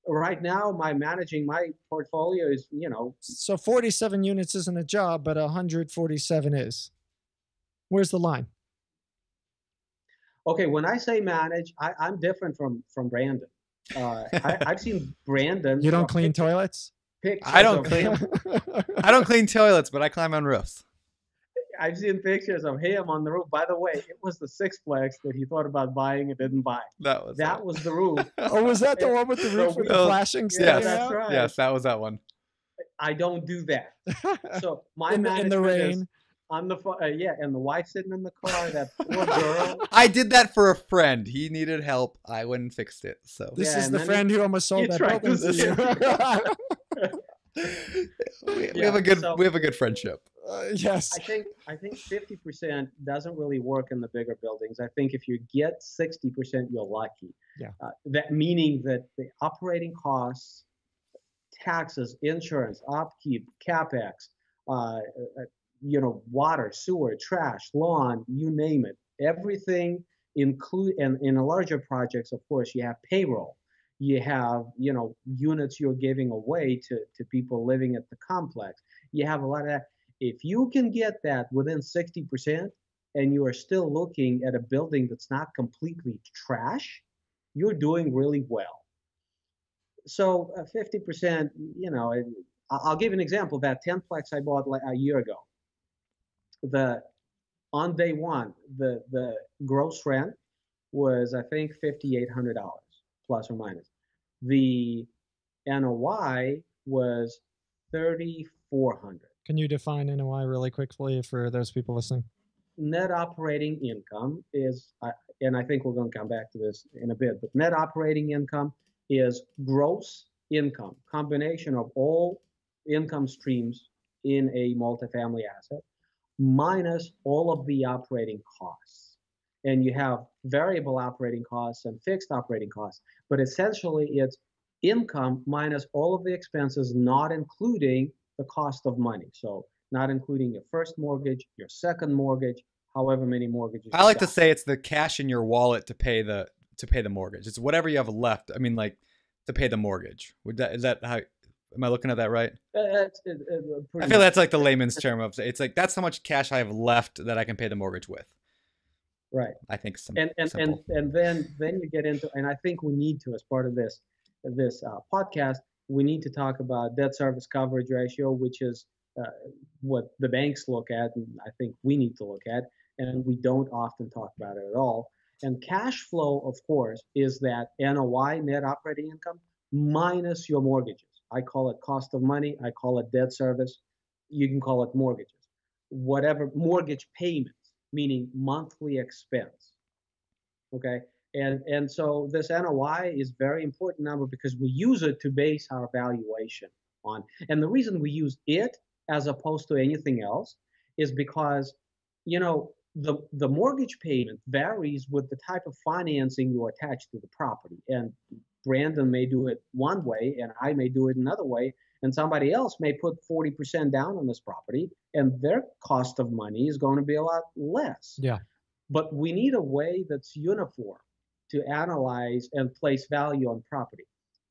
Right now, managing my portfolio is, So 47 units isn't a job, but 147 is. Where's the line? Okay, when I say manage, I'm different from Brandon. I've seen Brandon. You don't clean toilets? I don't clean toilets, but I climb on roofs. I've seen pictures of him on the roof. By the way, it was the sixplex that he thought about buying and didn't buy. That was the roof. Oh, was that the one with the roof with the flashing? Yes, that's right. Yes, that was that one. I don't do that. So my in the rain. On the and the wife sitting in the car. That poor girl. I did that for a friend. He needed help. I went and fixed it. So this is the friend who almost sold that building to you. We have a good friendship. Yes. I think 50% doesn't really work in the bigger buildings. I think if you get 60%, you're lucky. Yeah. That meaning that the operating costs, taxes, insurance, upkeep, capex, water, sewer, trash, lawn, you name it, everything include. And in a larger projects, of course, you have payroll. You have, units you're giving away to people living at the complex. You have a lot of that. If you can get that within 60% and you are still looking at a building that's not completely trash, you're doing really well. So 50%, I'll give you an example. That 10-plex I bought a year ago. On day one, the gross rent was, I think, $5,800 plus or minus. The NOI was $3,400. Can you define NOI really quickly for those people listening? net operating income is, and I think we're going to come back to this in a bit, but net operating income is gross income, combination of all income streams in a multifamily asset, minus all of the operating costs. And you have variable operating costs and fixed operating costs, but essentially it's income minus all of the expenses, not including the cost of money. So not including your first mortgage, your second mortgage, however many mortgages. I like to say it's the cash in your wallet to pay the mortgage. It's whatever you have left. I mean, like, to pay the mortgage. Is that how? Am I looking at that right? I feel that's like the layman's term of it's like that's how much cash I have left that I can pay the mortgage with. Right. I think and then you get into, and I think we need to, as part of this podcast, we need to talk about debt service coverage ratio, which is what the banks look at, and I think we need to look at, and we don't often talk about it at all. And cash flow, of course, is that NOI, net operating income, minus your mortgages. I call it cost of money. I call it debt service. You can call it mortgages. Whatever, mortgage payments, meaning monthly expense. Okay? And so this NOI is very important number because we use it to base our valuation on. And the reason we use it as opposed to anything else is because, you know, the mortgage payment varies with the type of financing you attach to the property. And Brandon may do it one way and I may do it another way. And somebody else may put 40% down on this property and their cost of money is going to be a lot less. Yeah. But we need a way that's uniform to analyze and place value on property.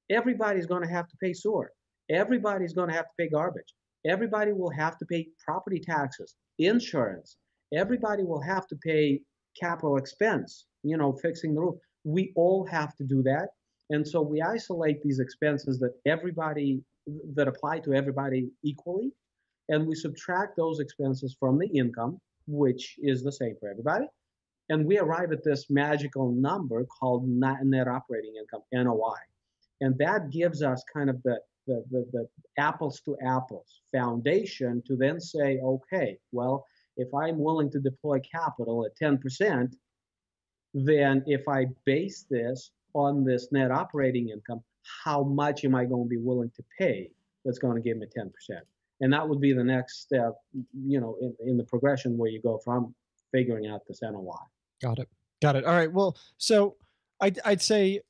Everybody's going to have to pay sewer. Everybody's going to have to pay garbage. Everybody will have to pay property taxes, insurance. Everybody will have to pay capital expense, you know, fixing the roof. We all have to do that. And so we isolate these expenses that apply to everybody equally. And we subtract those expenses from the income, which is the same for everybody. And we arrive at this magical number called net operating income, NOI. And that gives us kind of the apples to apples foundation to then say, okay, well, if I'm willing to deploy capital at 10%, then if I base this on this net operating income, how much am I going to be willing to pay that's going to give me 10%? And that would be the next step, you know, in the progression where you go from figuring out this NOI. Got it. All right. Well, so I'd say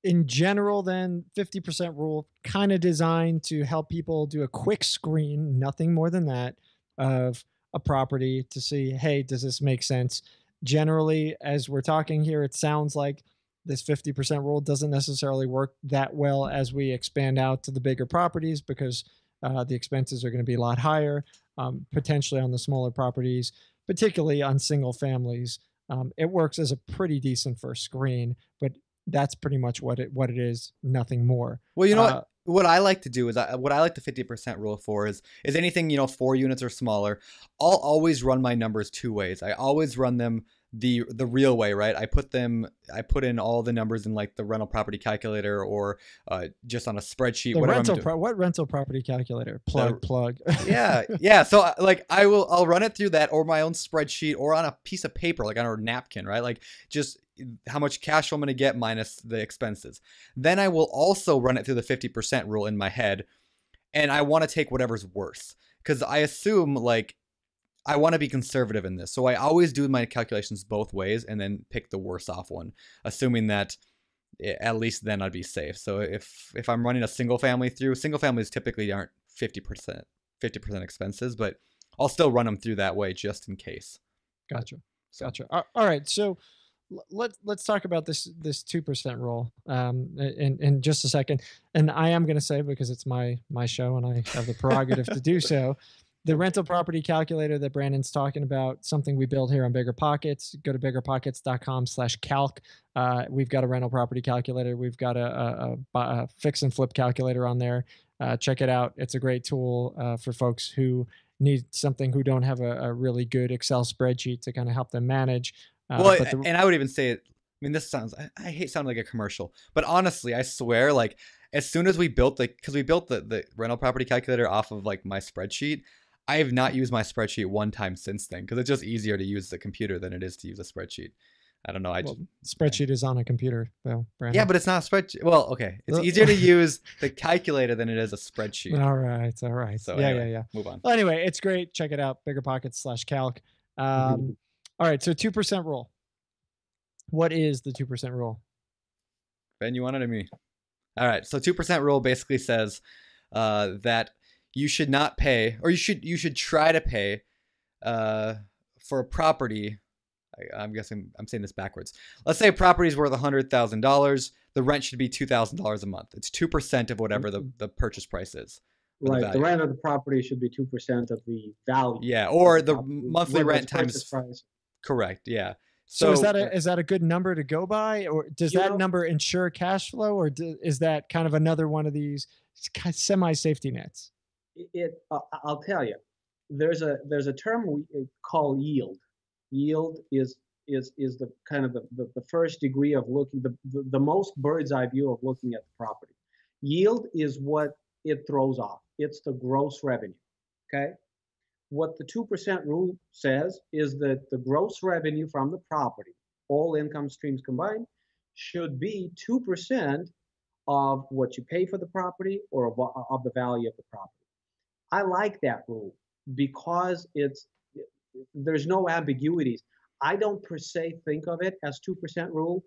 in general, then 50% rule kind of designed to help people do a quick screen, nothing more than that, of a property to see, hey, does this make sense? Generally, as we're talking here, it sounds like this 50% rule doesn't necessarily work that well as we expand out to the bigger properties because the expenses are going to be a lot higher, potentially on the smaller properties, particularly on single families. It works as a pretty decent first screen, but that's pretty much what it is, nothing more. Well, you know what I like to do is what I like the 50% rule for is anything, you know, 4 units or smaller. I'll always run my numbers 2 ways. I always run them the real way, right? I put in all the numbers in like the rental property calculator or just on a spreadsheet. What rental property calculator? Plug. Yeah. So like I'll run it through that or my own spreadsheet or on a piece of paper, like on a napkin, right? Like just how much cash flow I'm going to get minus the expenses. Then I will also run it through the 50% rule in my head. And I want to take whatever's worse because I assume like I want to be conservative in this. So I always do my calculations both ways and then pick the worse off one, assuming that at least then I'd be safe. So if I'm running a single families typically aren't 50% expenses, but I'll still run them through that way just in case. Gotcha. All right. So let's talk about this 2% rule in just a second. And I am going to say, because it's my show and I have the prerogative to do so, the rental property calculator that Brandon's talking about, something we build here on BiggerPockets. Go to biggerpockets.com/calc. We've got a rental property calculator. We've got a fix and flip calculator on there. Check it out. It's a great tool for folks who need something, who don't have a really good Excel spreadsheet to kind of help them manage. And I would even say, I mean, this sounds, I hate sounding like a commercial, but honestly, I swear, like as soon as we built because we built the rental property calculator off of like my spreadsheet, I have not used my spreadsheet one time since then because it's just easier to use the computer than it is to use a spreadsheet. I don't know. Spreadsheet is on a computer, though. Brandon. Yeah, but it's not a spreadsheet. Well, okay. It's easier to use the calculator than it is a spreadsheet. All right. So yeah. Move on. Well, anyway, it's great. Check it out. BiggerPockets/calc. All right. So 2% rule. What is the 2% rule? Ben, you wanted me. All right. So 2% rule basically says that you should not pay, or you should try to pay for a property. I'm guessing I'm saying this backwards. Let's say a property is worth $100,000. The rent should be $2,000 a month. It's 2% of whatever the purchase price is. Right. The rent of the property should be 2% of the value. Yeah, or the monthly rent times price. Correct. Yeah. So is that a good number to go by, or does that number ensure cash flow, or is that kind of another one of these semi-safety nets? I'll tell you, there's a term we call yield. Yield is the kind of the first degree of looking, the most bird's eye view of looking at the property. Yield is what it throws off. It's the gross revenue. Okay. What the 2% rule says is that the gross revenue from the property, all income streams combined, should be 2% of what you pay for the property or of the value of the property. I like that rule because there's no ambiguities. I don't per se think of it as 2% rule,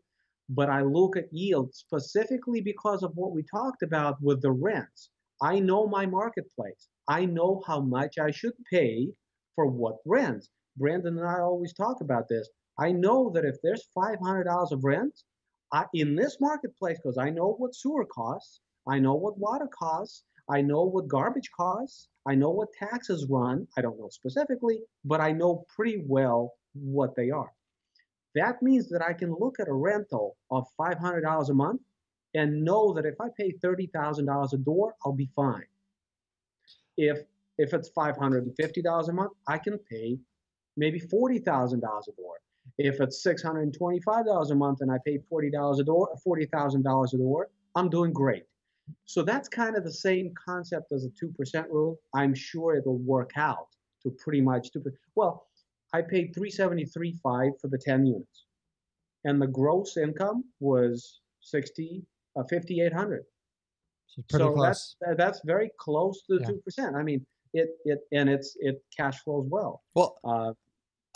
but I look at yield specifically because of what we talked about with the rents. I know my marketplace. I know how much I should pay for what rents. Brandon and I always talk about this. I know that if there's $500 of rent in this marketplace, because I know what sewer costs, I know what water costs, I know what garbage costs, I know what taxes run. I don't know specifically, but I know pretty well what they are. That means that I can look at a rental of $500 a month and know that if I pay $30,000 a door, I'll be fine. If it's $550 a month, I can pay maybe $40,000 a door. If it's $625 a month and I pay $40,000 a door, I'm doing great. So that's kind of the same concept as a 2% rule. I'm sure it'll work out to pretty much 2%. Well, I paid $373.5 for the 10 units, and the gross income was $5,800. So that's very close to 2%. I mean, it cash flows well. Well,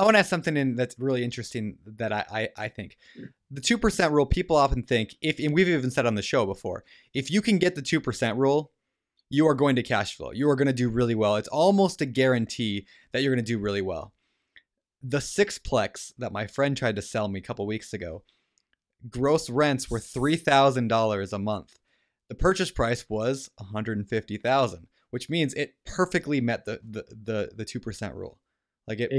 I want to ask something in that's really interesting that I think. The 2% rule, people often think, and we've even said on the show before, if you can get the 2% rule, you are going to cash flow. You are going to do really well. It's almost a guarantee that you're going to do really well. The sixplex that my friend tried to sell me a couple weeks ago, gross rents were $3,000 a month. The purchase price was $150,000, which means it perfectly met the 2% rule. Like it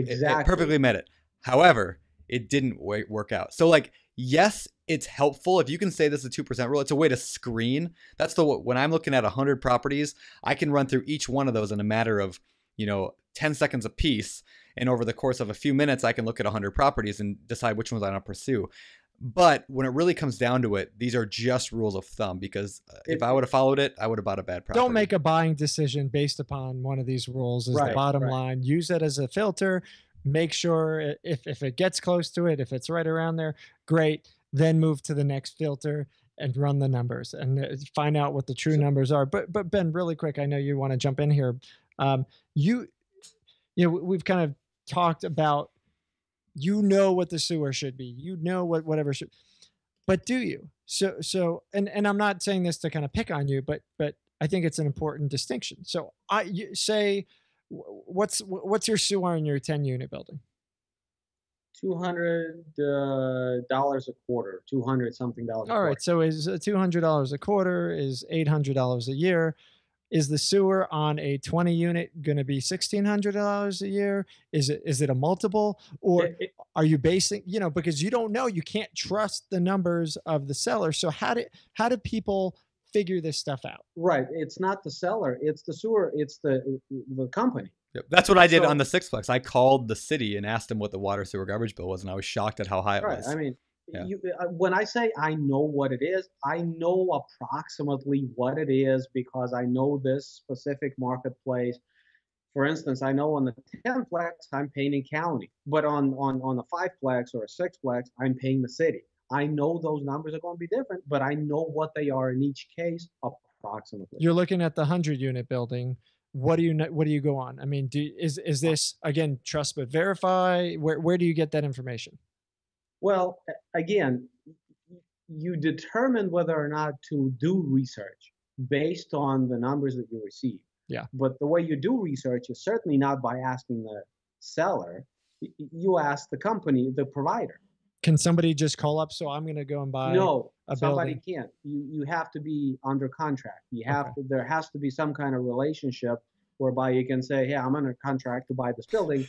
perfectly met it. However, it didn't work out. So like, yes, it's helpful. If you can say this is a 2% rule, it's a way to screen. When I'm looking at 100 properties, I can run through each one of those in a matter of, 10 seconds a piece. And over the course of a few minutes, I can look at 100 properties and decide which ones I want to pursue. But when it really comes down to it, these are just rules of thumb, because if I would have followed it, I would have bought a bad property. Don't make a buying decision based upon one of these rules is the bottom line. Use it as a filter. Make sure if it gets close to it, if it's right around there, great. Then move to the next filter and run the numbers and find out what the true numbers are. But Ben, really quick, I know you want to jump in here. We've kind of talked about, what the sewer should be, what whatever should, but do you? So, and I'm not saying this to kind of pick on you, but I think it's an important distinction. So you say, what's your sewer in your 10 unit building? $200 a quarter, 200 something dollars. All right. So is $200 a quarter is $800 a year. Is the sewer on a 20 unit going to be $1,600 a year? Is it a multiple, or are you basing, because you don't know, you can't trust the numbers of the seller. So how do people figure this stuff out? Right. It's not the seller. It's the sewer. It's the company. Yep. That's what I did on the sixplex. I called the city and asked them what the water, sewer, garbage bill was, and I was shocked at how high it was. I mean, when I say I know what it is, I know approximately what it is because I know this specific marketplace. For instance, I know on the 10-plex, I'm paying in county, but on a 5-plex or a 6-plex, I'm paying the city. I know those numbers are going to be different, but I know what they are in each case approximately. You're looking at the 100-unit building. What do you go on? I mean, is this, again, trust but verify? Where do you get that information? Well, again, you determine whether or not to do research based on the numbers that you receive. Yeah. But the way you do research is certainly not by asking the seller. You ask the company, the provider. Can somebody just call up? So I'm going to go and buy No, a somebody building? can't. You have to be under contract. You have Okay. to. There has to be some kind of relationship whereby you can say, "Hey, I'm under contract to buy this building.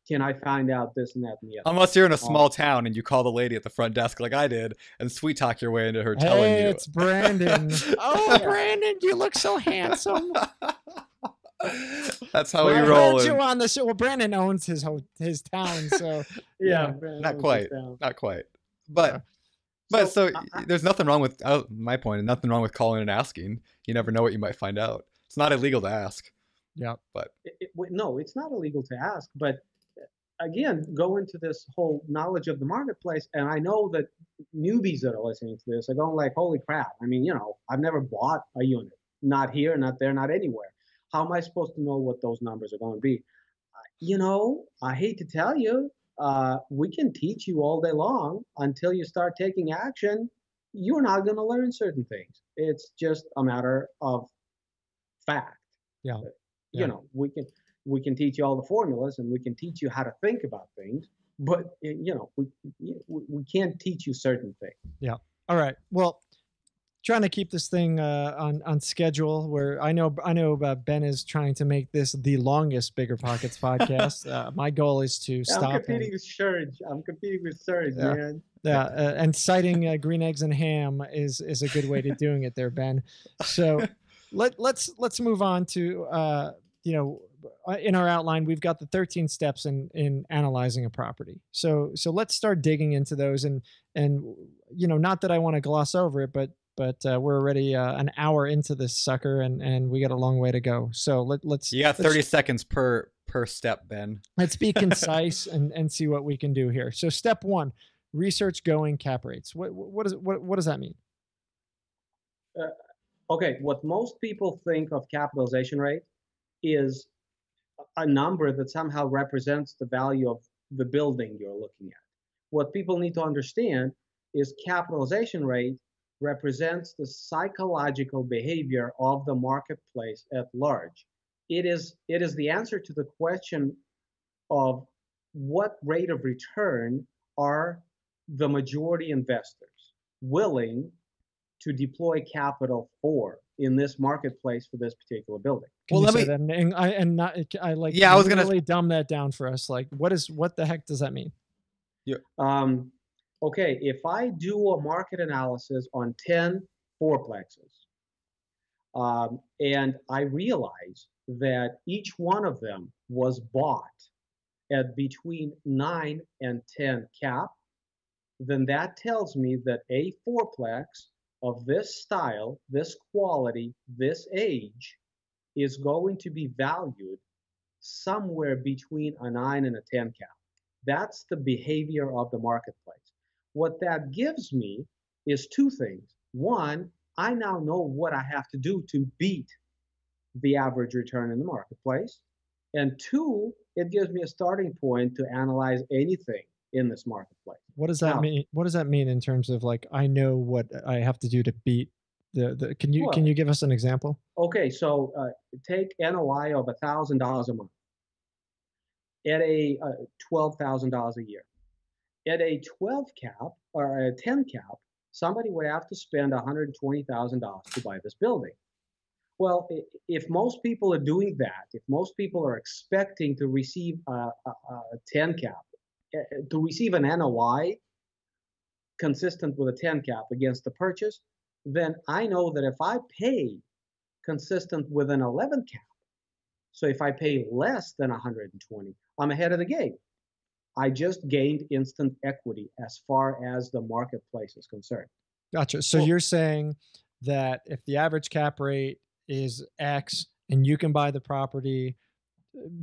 Can I find out this and that and the other?" Unless you're in a small town and you call the lady at the front desk like I did and sweet talk your way into her telling Hey, you. it's Brandon. Oh, Brandon, you look so handsome. That's how Well, we I roll. heard you on the show. Well, Brandon owns his town, so Yeah, Not quite. Not quite. But so there's nothing wrong with my point, and nothing wrong with calling and asking. You never know what you might find out. It's not illegal to ask. Yeah. But no, it's not illegal to ask. But again, go into this whole knowledge of the marketplace, and I know that newbies that are listening to this are going like, "Holy crap!" I mean, I've never bought a unit, not here, not there, not anywhere. How am I supposed to know what those numbers are going to be? I hate to tell you, we can teach you all day long until you start taking action. You're not going to learn certain things. It's just a matter of fact. Yeah. We can teach you all the formulas and we can teach you how to think about things, but we can't teach you certain things. Yeah. All right. Well, trying to keep this thing on schedule. Where I know Ben is trying to make this the longest BiggerPockets podcast. My goal is to stop. I'm competing with Surge. Man. Yeah, and citing green eggs and ham is a good way to doing it there, Ben. So let's move on to in our outline we've got the 13 steps in analyzing a property. So let's start digging into those, and not that I want to gloss over it, but we're already an hour into this sucker, and we got a long way to go. So let's. You got 30 seconds per step, Ben. Let's be concise and see what we can do here. So step 1, research going cap rates. What does that mean? Okay, what most people think of capitalization rate is a number that somehow represents the value of the building you're looking at. What people need to understand is capitalization rate represents the psychological behavior of the marketplace at large. It is the answer to the question of what rate of return are the majority investors willing to deploy capital for in this marketplace for this particular building. Can you say that? I was gonna really dumb that down for us. Like, what the heck does that mean? Yeah. Okay, if I do a market analysis on 10 fourplexes, and I realize that each one of them was bought at between 9 and 10 cap, then that tells me that a fourplex of this style, this quality, this age is going to be valued somewhere between a 9 and a 10 cap. That's the behavior of the marketplace. What that gives me is two things. One, I now know what I have to do to beat the average return in the marketplace. And two, it gives me a starting point to analyze anything in this marketplace. What does that mean? What does that mean in terms of like, I know what I have to do to beat the can you give us an example? Okay, so take NOI of $1,000 a month at a $12,000 a year. At a 12 cap or a 10 cap, somebody would have to spend $120,000 to buy this building. Well, if most people are doing that, if most people are expecting to receive a 10 cap, to receive an NOI consistent with a 10 cap against the purchase, then I know that if I pay consistent with an 11 cap, so if I pay less than 120, I'm ahead of the game. I just gained instant equity as far as the marketplace is concerned. Gotcha. So you're saying that if the average cap rate is X and you can buy the property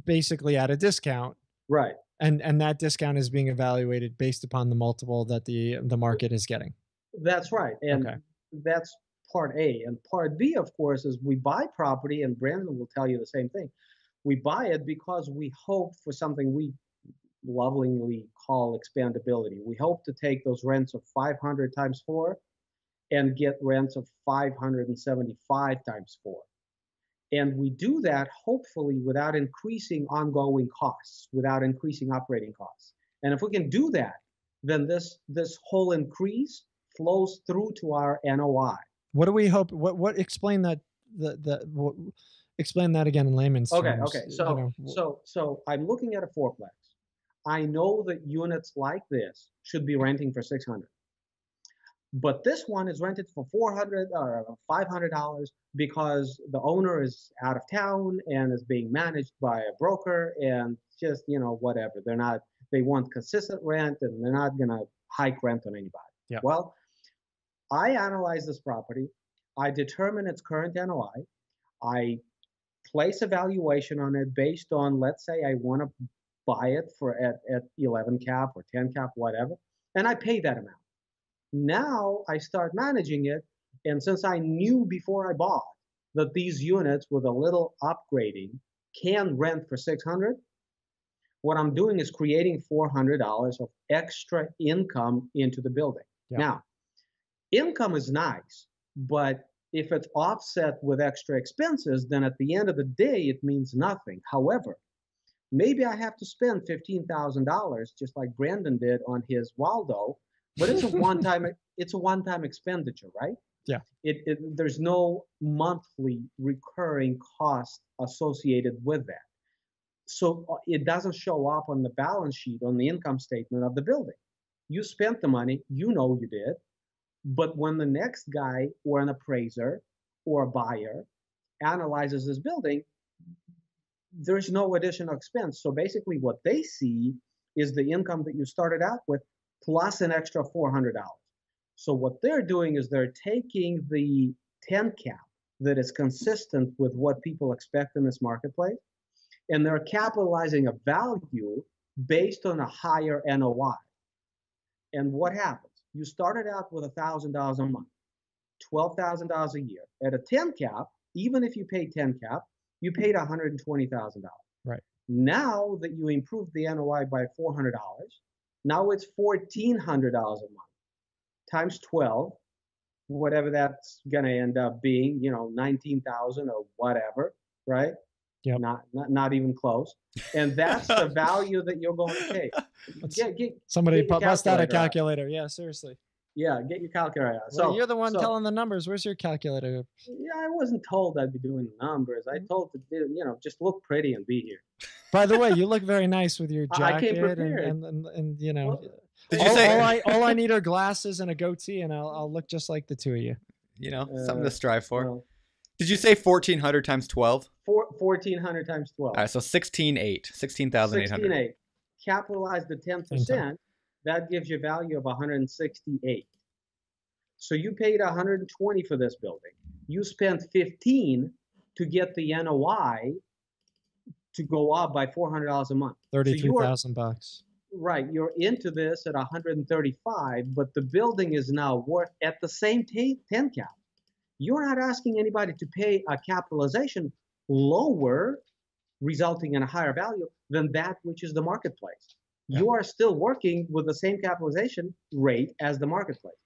basically at a discount. Right. And that discount is being evaluated based upon the multiple that the market is getting. That's right. And Okay. that's part A. And part B, of course, is we buy property, and Brandon will tell you the same thing. We buy it because we hope for something we lovingly call expandability. We hope to take those rents of 500 times 4 and get rents of 575 times 4. And we do that hopefully without increasing ongoing costs, without increasing operating costs. And if we can do that, then this whole increase flows through to our NOI. What do we hope? What explain that? Explain that again in layman's terms. Okay. So I'm looking at a fourplex. I know that units like this should be renting for $600, but this one is rented for $400 or $500 because the owner is out of town and is being managed by a broker, and just whatever. They want consistent rent, and they're not gonna hike rent on anybody. Yeah. Well, I analyze this property. I determine its current NOI. I place a valuation on it based on, let's say I want to buy it at 11 cap or 10 cap, whatever, and I pay that amount. Now I start managing it, and since I knew before I bought that these units with a little upgrading can rent for $600, what I'm doing is creating $400 of extra income into the building. Yeah. Now, income is nice, but if it's offset with extra expenses, then at the end of the day, it means nothing. However, maybe I have to spend $15,000, just like Brandon did on his Waldo, but it's a one-time expenditure, right? Yeah. There's no monthly recurring cost associated with that. So it doesn't show up on the balance sheet, on the income statement of the building. You spent the money, you did. But when the next guy or an appraiser or a buyer analyzes this building, there's no additional expense. So basically what they see is the income that you started out with plus an extra $400. So what they're doing is they're taking the 10 cap that is consistent with what people expect in this marketplace, and they're capitalizing a value based on a higher NOI. And what happens? You started out with $1,000 a month, $12,000 a year. At a 10 cap, even if you paid 10 cap, you paid $120,000. Right. Now that you improved the NOI by $400, now it's $1,400 a month times 12, whatever that's going to end up being, 19,000 or whatever, right? Yep. Not even close. And that's the value that you're going to take. Somebody bust out a calculator. Yeah, seriously. Yeah, get your calculator out. Well, you're the one telling the numbers. Where's your calculator? Yeah, I wasn't told I'd be doing the numbers. I told to just look pretty and be here. By the way, you look very nice with your jacket. I came prepared. and Well, did you say all I need are glasses and a goatee, and I'll look just like the two of you. Something to strive for. Well, did you say 1,400 times 12? 1,400 times 12. All right, so 16,800. 16,800. 16,800. Capitalize the 10%. That gives you a value of 168. So you paid 120 for this building. You spent 15 to get the NOI to go up by $400 a month. $33,000. Right, you're into this at 135, but the building is now worth at the same 10 cap. You're not asking anybody to pay a capitalization lower, resulting in a higher value than that which is the marketplace. Yeah. You are still working with the same capitalization rate as the marketplace.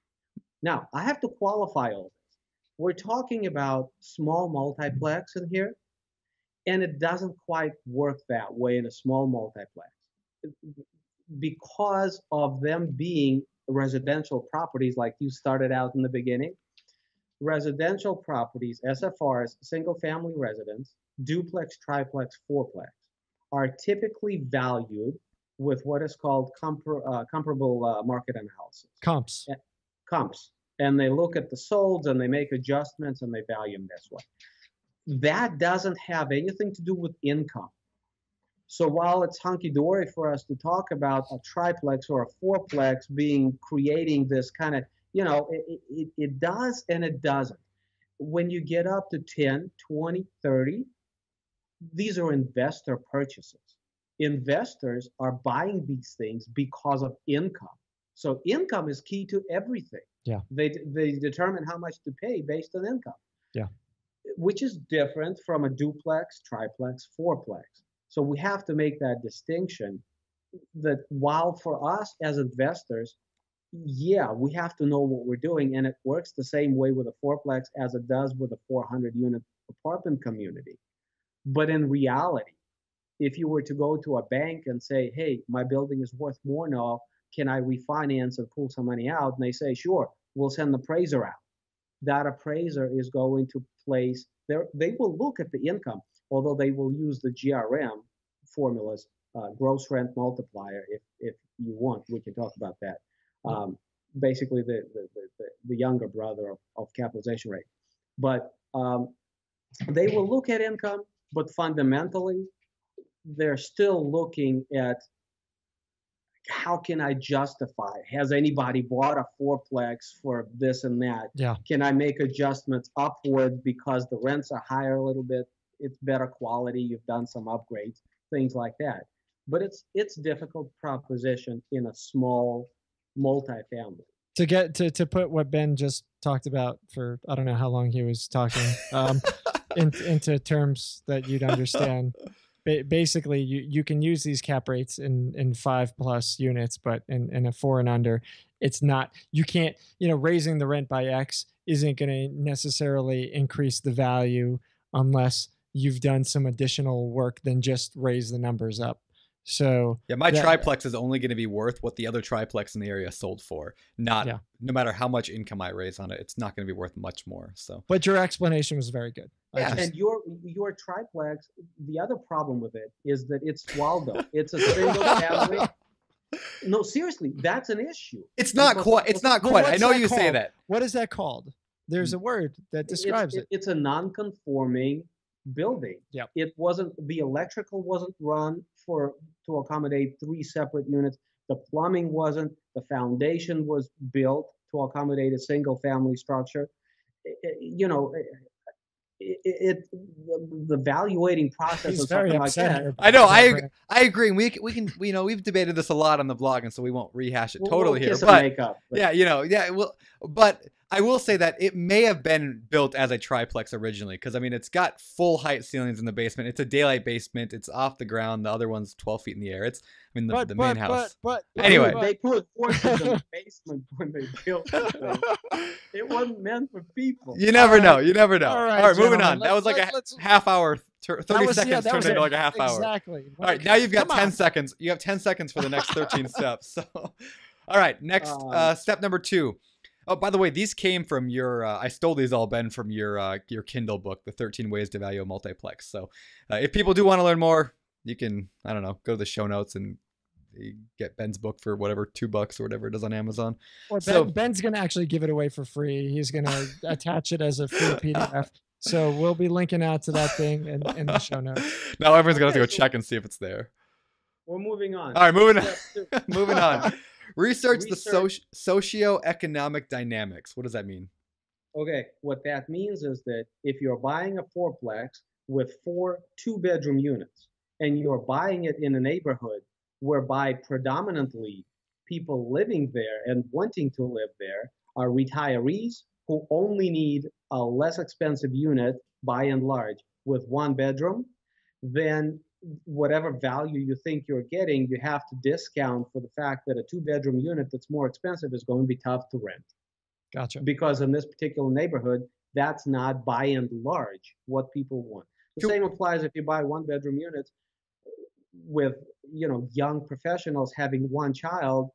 Now, I have to qualify all this. We're talking about small multiplex in here, and it doesn't quite work that way in a small multiplex because of them being residential properties like you started out in the beginning. Residential properties, SFRs, single family residence, duplex, triplex, fourplex, are typically valued with what is called comparable market analysis. Comps. And they look at the solds and they make adjustments and they value them this way. That doesn't have anything to do with income. So while it's hunky-dory for us to talk about a triplex or a fourplex creating this kind of, it does and it doesn't. When you get up to 10, 20, 30, these are investor purchases. Investors are buying these things because of income. So income is key to everything. Yeah. They determine how much to pay based on income. Yeah. Which is different from a duplex, triplex, fourplex. So we have to make that distinction that while for us as investors, yeah, we have to know what we're doing, and it works the same way with a fourplex as it does with a 400 unit apartment community. But in reality, if you were to go to a bank and say, hey, my building is worth more now, can I refinance and pull some money out? And they say, sure, we'll send an appraiser out. That appraiser is going to place there, they will look at the income, although they will use the GRM formulas, gross rent multiplier, if you want, we can talk about that. Basically the younger brother of capitalization rate. But they will look at income, but fundamentally, they're still looking at how can I justify? Has anybody bought a fourplex for this and that? Yeah. Can I make adjustments upward because the rents are higher a little bit? It's better quality. You've done some upgrades, things like that. But it's difficult proposition in a small multifamily. To get to put what Ben just talked about for, I don't know how long he was talking, into terms that you'd understand. Basically, you can use these cap rates in 5+ units, but in a 4 and under, it's not. You can't, raising the rent by X isn't going to necessarily increase the value unless you've done some additional work than just raise the numbers up. So yeah, my triplex is only going to be worth what the other triplex in the area sold for. No matter how much income I raise on it, it's not going to be worth much more. So, but your explanation was very good. Yeah, and your triplex, the other problem with it is that it's Waldo. It's a single family. No, seriously, that's an issue. It's not quite. It's not quite. I know you say that. What is that called? There's a word that describes it. It's a non-conforming building. Yep. The electrical wasn't run to accommodate 3 separate units. The plumbing wasn't. The foundation was built to accommodate a single family structure. The evaluating process of something like that. I know. I agree. We can we've debated this a lot on the blog, and so we won't rehash it totally here. But but I will say that it may have been built as a triplex originally, because it's got full height ceilings in the basement. It's a daylight basement. It's off the ground. The other one's 12 feet in the air. It's the main house. But anyway, they put forces in the basement when they built it. It wasn't meant for people. You never know. You never know. All right, moving on. That was like a half hour. 30 seconds turned into like a half hour. Exactly. All right, now you've got 10 seconds. You have 10 seconds for the next 13 steps. So, all right, next step number 2. Oh, by the way, these came from your, I stole these all, Ben, from your Kindle book, The 13 Ways to Value a Multiplex. So if people do want to learn more, you can, I don't know, go to the show notes and get Ben's book for whatever, $2 or whatever it is on Amazon. Or Ben's going to actually give it away for free. He's going to attach it as a free PDF. So we'll be linking out to that thing in the show notes. Now everyone's going to have to go check and see if it's there. We're moving on. All right, moving on. Moving on. Research the socio-economic dynamics. What does that mean? Okay, what that means is that if you're buying a fourplex with 4 2-bedroom units, and you're buying it in a neighborhood whereby predominantly people living there and wanting to live there are retirees who only need a less expensive unit by and large with 1 bedroom, then whatever value you think you're getting, you have to discount for the fact that a 2-bedroom unit that's more expensive is going to be tough to rent. Gotcha. Because in this particular neighborhood, that's not by and large what people want. The same applies if you buy 1-bedroom units with, young professionals having 1 child.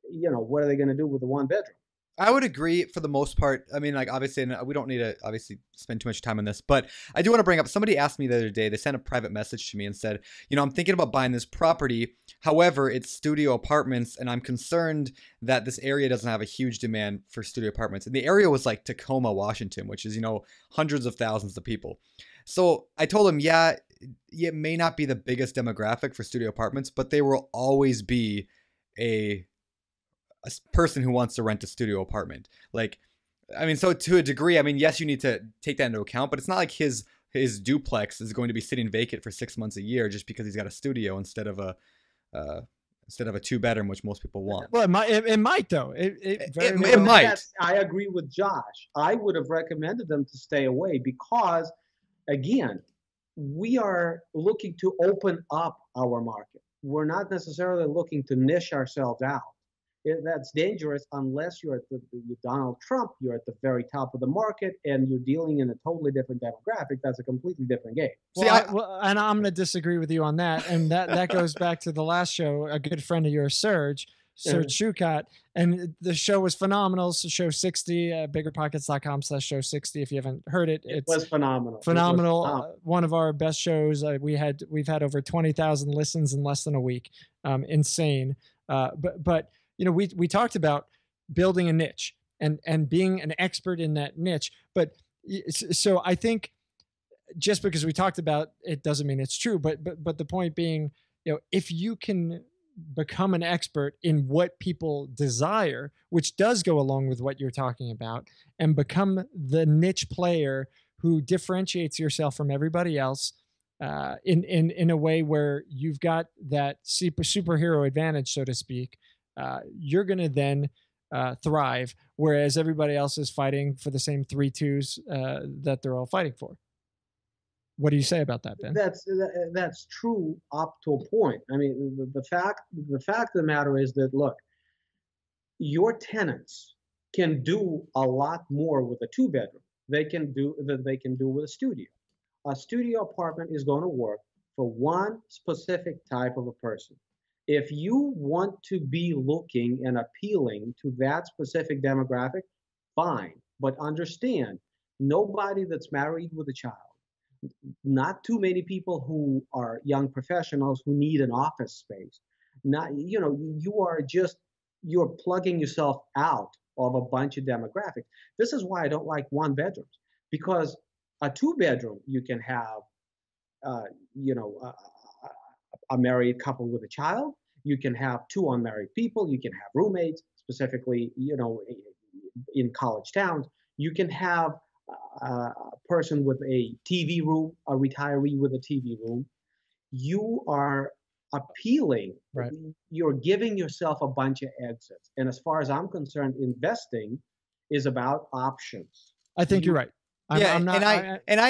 What are they going to do with the 1-bedroom? I would agree for the most part. Obviously, and we don't need to spend too much time on this, but I do want to bring up, somebody asked me the other day, they sent a private message to me and said, I'm thinking about buying this property. However, it's studio apartments, and I'm concerned that this area doesn't have a huge demand for studio apartments. And the area was like Tacoma, Washington, which is, hundreds of thousands of people. So I told him, it may not be the biggest demographic for studio apartments, but there will always be a person who wants to rent a studio apartment. So to a degree, yes, you need to take that into account, but it's not like his his duplex is going to be sitting vacant for 6 months a year just because he's got a studio instead of a 2-bedroom, which most people want. Well, it might though. It might. I agree with Josh. I would have recommended them to stay away because, again, we are looking to open up our market. We're not necessarily looking to niche ourselves out. That's dangerous unless you're Donald Trump, you're at the very top of the market, and you're dealing in a totally different demographic. That's a completely different game. And I'm going to disagree with you on that. And that goes back to the last show, a good friend of yours, Serge Shukat. And the show was phenomenal. So show 60, biggerpockets.com/show 60. If you haven't heard it, it was phenomenal. Phenomenal. One of our best shows. We've had over 20,000 listens in less than a week. Insane. But you know, we talked about building a niche and being an expert in that niche. But so I think just because we talked about it doesn't mean it's true. But the point being, you know, if you can become an expert in what people desire, which does go along with what you're talking about, and become the niche player who differentiates yourself from everybody else in a way where you've got that superhero advantage, so to speak, you're going to then thrive, whereas everybody else is fighting for the same 3 twos that they're all fighting for. What do you say about that, Ben? That's true up to a point. I mean, the fact of the matter is that, look, your tenants can do a lot more with a 2-bedroom. They can do with a studio. A studio apartment is going to work for one specific type of a person. If you want to be looking and appealing to that specific demographic, fine. But understand, nobody that's married with a child, not too many people who are young professionals who need an office space. You're plugging yourself out of a bunch of demographics. This is why I don't like 1-bedrooms, because a 2-bedroom, you can have, a married couple with a child. You can have 2 unmarried people. You can have roommates, specifically, in college towns. You can have a person with a TV room, a retiree with a TV room. You are appealing. Right. You're giving yourself a bunch of exits. And as far as I'm concerned, investing is about options. I think you're right. I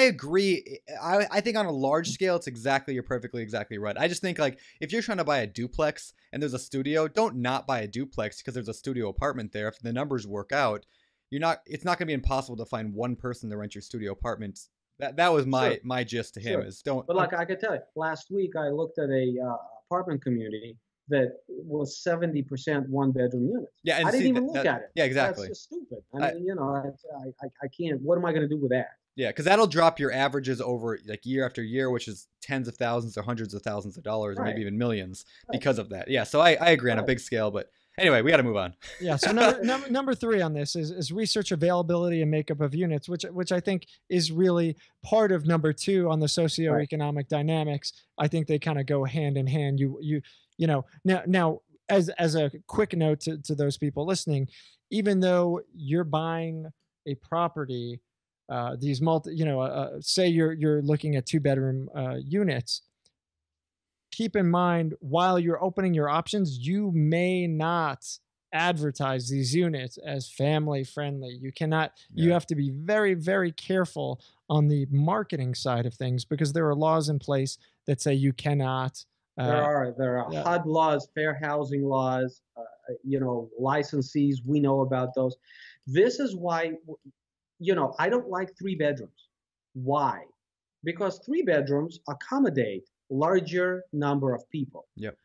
agree. I think on a large scale, it's you're perfectly exactly right. I just think, like, if you're trying to buy a duplex and there's a studio, don't not buy a duplex because there's a studio apartment there. If the numbers work out, it's not going to be impossible to find one person to rent your studio apartment. That was my gist to him. Is don't. But like I could tell you, last week I looked at a apartment community that was 70% 1-bedroom units. Yeah, and I didn't even look at it. Yeah, exactly. That's just stupid. I can't. What am I going to do with that? Yeah, because that'll drop your averages over like year after year, which is tens of thousands or hundreds of thousands of dollars, or maybe even millions because of that. Yeah, so I agree on a big scale, but anyway, we got to move on. Yeah. So number 3 on this is research availability and makeup of units, which I think is really part of number 2 on the socioeconomic dynamics. I think they kind of go hand in hand. Now as a quick note to those people listening, even though you're buying a property, these say you're looking at 2-bedroom units, keep in mind, while you're opening your options, you may not advertise these units as family friendly. You cannot, you have to be very, very careful on the marketing side of things, because there are laws in place that say you cannot. There are HUD laws, fair housing laws, licensees. We know about those. This is why, I don't like 3 bedrooms. Why? Because 3 bedrooms accommodate larger number of people. Yep.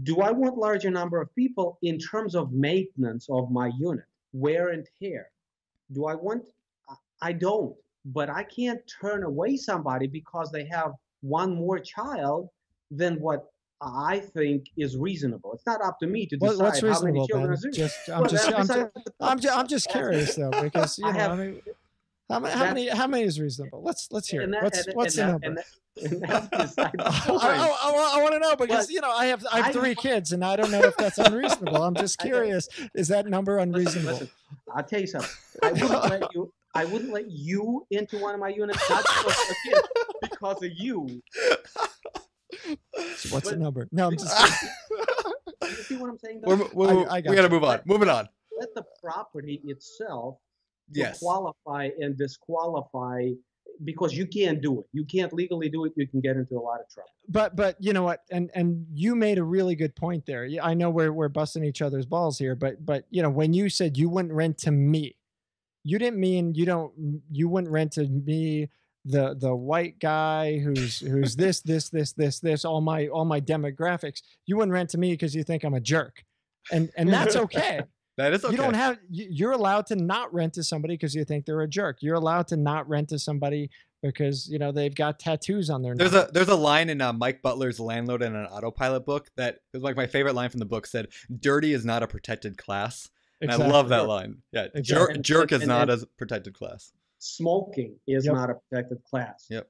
Do I want larger number of people in terms of maintenance of my unit, wear and tear? Do I want? I don't. But I can't turn away somebody because they have one more child than what I think is reasonable. It's not up to me to decide what's how reasonable, many children Ben? I'm just curious though, because how many is reasonable? Let's hear it. What's the number? I want to know, because I have 3 kids and I don't know if that's unreasonable. I'm just curious. Is that number unreasonable? Listen, I'll tell you something. I wouldn't let you into one of my units, not because of you. So what's the number? No, I'm just kidding. You see what I'm saying? We got to move on. Moving on. Let the property itself Yes. qualify and disqualify, because you can't do it. You can't legally do it. You can get into a lot of trouble. But you know what? And you made a really good point there. I know we're busting each other's balls here, but you know, when you said you wouldn't rent to me, you didn't mean you wouldn't rent to me, the white guy who's this all my demographics. You wouldn't rent to me because you think I'm a jerk, and that's okay. That is okay. You don't have. You're allowed to not rent to somebody because you think they're a jerk. You're allowed to not rent to somebody because you know they've got tattoos on their. There's a line in Mike Butler's Landlord in an Autopilot book that is like my favorite line from the book. Said, "Dirty is not a protected class." And exactly. I love that line. Yeah, exactly. Jerk is not a protected class. Smoking is not a protected class. Yep.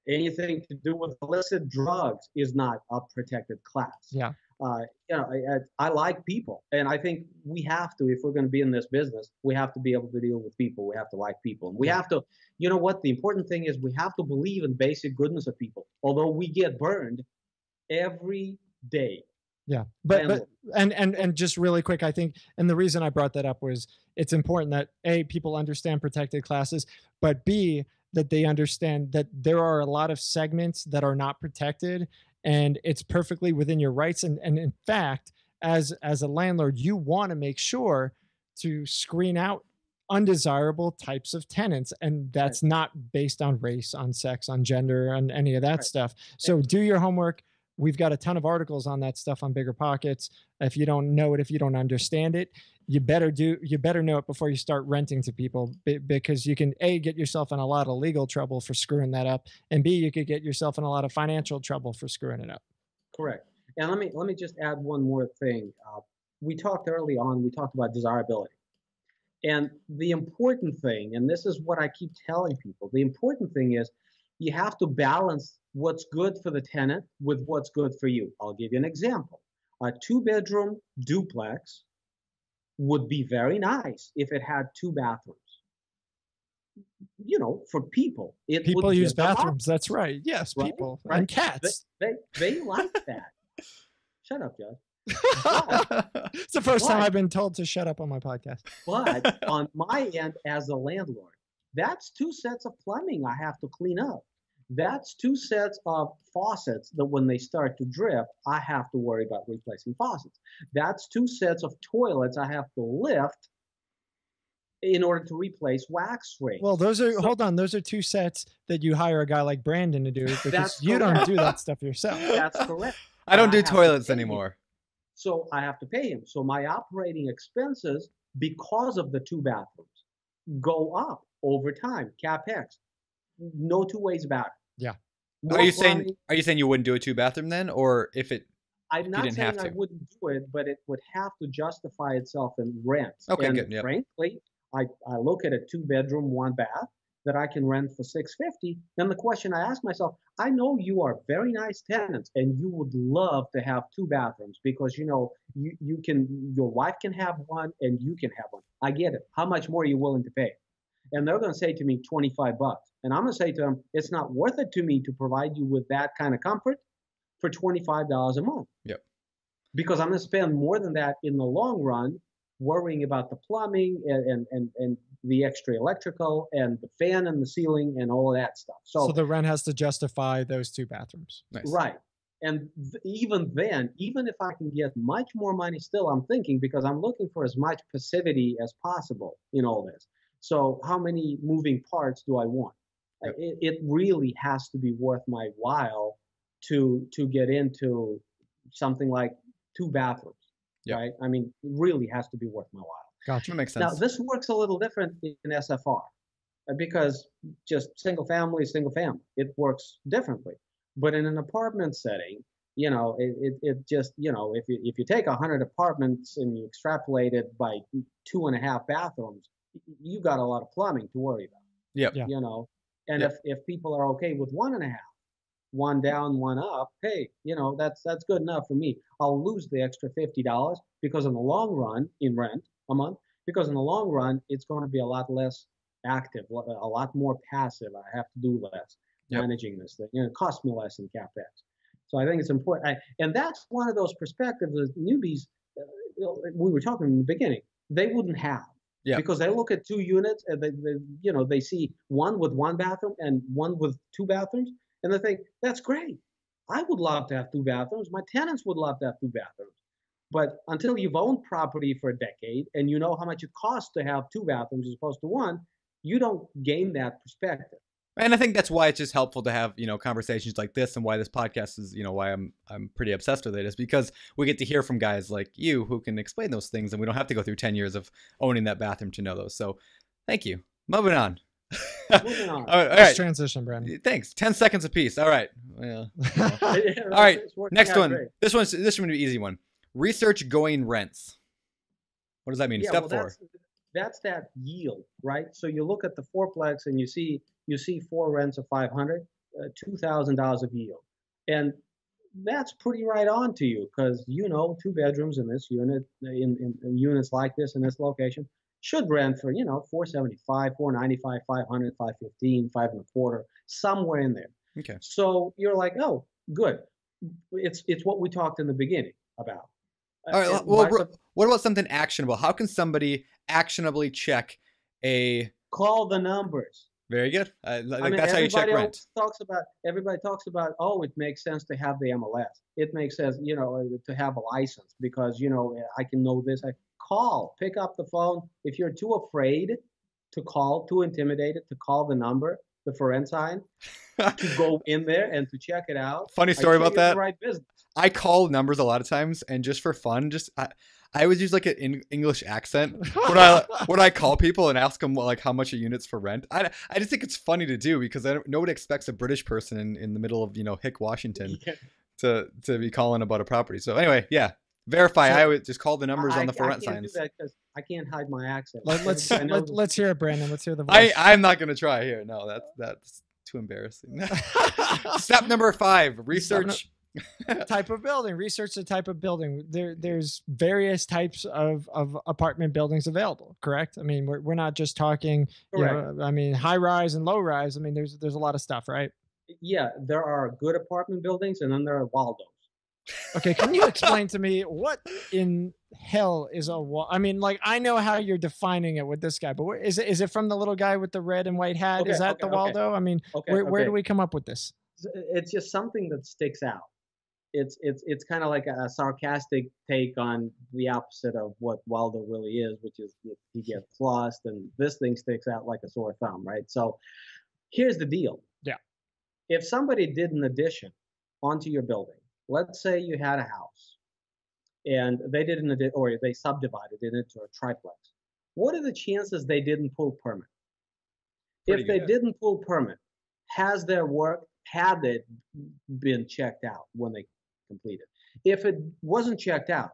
Anything to do with illicit drugs is not a protected class. Yeah. You know, I like people, and I think we have to, if we're going to be in this business, we have to be able to deal with people. We have to like people, and we have to, you know what? The important thing is we have to believe in basic goodness of people. Although we get burned every day. Yeah, but and just really quick, I think, and the reason I brought that up was it's important that A, people understand protected classes, but B, that they understand that there are a lot of segments that are not protected, and it's perfectly within your rights. And in fact, as a landlord, you want to make sure to screen out undesirable types of tenants, and that's not based on race, on sex, on gender, on any of that stuff. So do your homework. We've got a ton of articles on that stuff on BiggerPockets. If you don't know it, if you don't understand it, you better know it before you start renting to people, because you can A, get yourself in a lot of legal trouble for screwing that up, and B, you could get yourself in a lot of financial trouble for screwing it up. Correct. And let me just add one more thing. We talked early on, we talked about desirability. And the important thing, and this is what I keep telling people, the important thing is you have to balance what's good for the tenant with what's good for you. I'll give you an example. A 2-bedroom duplex would be very nice if it had 2 bathrooms. You know, for people. People use bathrooms. That's right. Yes, right? People. Right? And cats. They like that. Shut up, Judge. It's the first time I've been told to shut up on my podcast. But on my end as a landlord, that's 2 sets of plumbing I have to clean up. That's 2 sets of faucets that when they start to drip, I have to worry about replacing faucets. That's 2 sets of toilets I have to lift in order to replace wax rings. Well, those are 2 sets that you hire a guy like Brandon to do, because you don't do that stuff yourself. That's correct. I don't do toilets anymore. So I have to pay him. So my operating expenses, because of the 2 bathrooms, go up over time. CapEx. No 2 ways about it. Yeah. Are you saying you wouldn't do a 2-bathroom then, or if it? I'm not saying I wouldn't do it, but it would have to justify itself in rent. Okay, and good. Yep. Frankly, I look at a 2-bedroom, 1-bath that I can rent for $650. Then the question I ask myself, I know you are very nice tenants and you would love to have 2 bathrooms because you know your wife can have one and you can have one. I get it. How much more are you willing to pay? And they're going to say to me, $25. And I'm going to say to them, it's not worth it to me to provide you with that kind of comfort for $25 a month. Yep. Because I'm going to spend more than that in the long run worrying about the plumbing and the extra electrical and the fan in the ceiling and all of that stuff. So the rent has to justify those 2 bathrooms. Nice. Right. And even then, even if I can get much more money still, I'm thinking, because I'm looking for as much passivity as possible in all this. So how many moving parts do I want? Yep. It really has to be worth my while to get into something like 2 bathrooms, yep. Right? I mean, it really has to be worth my while. Gotcha. That makes sense. Now, this works a little different in SFR because just single family, it works differently. But in an apartment setting, you know, it just, you know, if you take 100 apartments and you extrapolate it by 2.5 bathrooms, you got a lot of plumbing to worry about. Yep. Yeah. You know, and Yep. if people are okay with 1.5, 1 down, 1 up, hey, you know, that's good enough for me. I'll lose the extra $50 because in the long run, in rent a month, because in the long run, it's going to be a lot less active, a lot more passive. I have to do less managing this thing. It costs me less in CapEx. So I think it's important. And that's one of those perspectives that newbies, we were talking in the beginning, they wouldn't have. Yeah. Because they look at 2 units and they see one with 1 bathroom and one with 2 bathrooms, and they think, that's great. I would love to have 2 bathrooms. My tenants would love to have 2 bathrooms. But until you've owned property for a decade and you know how much it costs to have 2 bathrooms as opposed to 1, you don't gain that perspective. And I think that's why it's just helpful to have, conversations like this, and why this podcast is, why I'm pretty obsessed with it, is because we get to hear from guys like you who can explain those things, and we don't have to go through 10 years of owning that bathroom to know those. So thank you. Moving on. Moving on. All right. Let's transition, Brandon. Thanks. 10 seconds apiece. All right. Well, all right. Next one. Great. This one's going to be an easy one. Research going rents. What does that mean? Step 4. That's that yield, right? So you look at the fourplex and you see 4 rents of $500, $2,000 of yield, and that's pretty right on to you, because 2 bedrooms in this unit, in units like this in this location, should rent for $475, $495, $500, $515, $525, somewhere in there. Okay. So you're like, oh, good. It's what we talked in the beginning about. All right. Well, what about something actionable? How can somebody actionably check a? Call the numbers. Very good. That's how you check rent. Everybody talks about, oh, it makes sense to have the MLS. It makes sense, to have a license because, I can know this. Pick up the phone. If you're too afraid to call, too intimidated to call the number, the for rent sign, to go in there and to check it out. Funny story about that. The right business. I call numbers a lot of times, and just for fun, I always use like an English accent when I call people and ask them like how much a unit's for rent. I just think it's funny to do, because nobody expects a British person in the middle of Hick, Washington to be calling about a property. So anyway, yeah, verify. I would just call the numbers on the for rent signs. I can't do that because I can't hide my accent. Let's hear it, Brandon. Let's hear the voice. I'm not gonna try here. No, that's too embarrassing. Step number 5: research. Type of building. Research the type of building. There's various types of apartment buildings available, correct? I mean, we're not just talking, high rise and low rise. I mean, there's a lot of stuff, right? Yeah, there are good apartment buildings, and then there are Waldos. Okay, can you explain to me what in hell is a wall? I mean, like, I know how you're defining it with this guy, but is it from the little guy with the red and white hat? Is that the Waldo? I mean, where do we come up with this? It's just something that sticks out. It's kind of like a sarcastic take on the opposite of what Waldo really is, which is he gets lost, and this thing sticks out like a sore thumb, right? So here's the deal. Yeah. If somebody did an addition onto your building, let's say you had a house and they did an addition, or they subdivided it into a triplex. What are the chances they didn't pull permit? If they didn't pull permit, had it been checked out when they completed? If it wasn't checked out,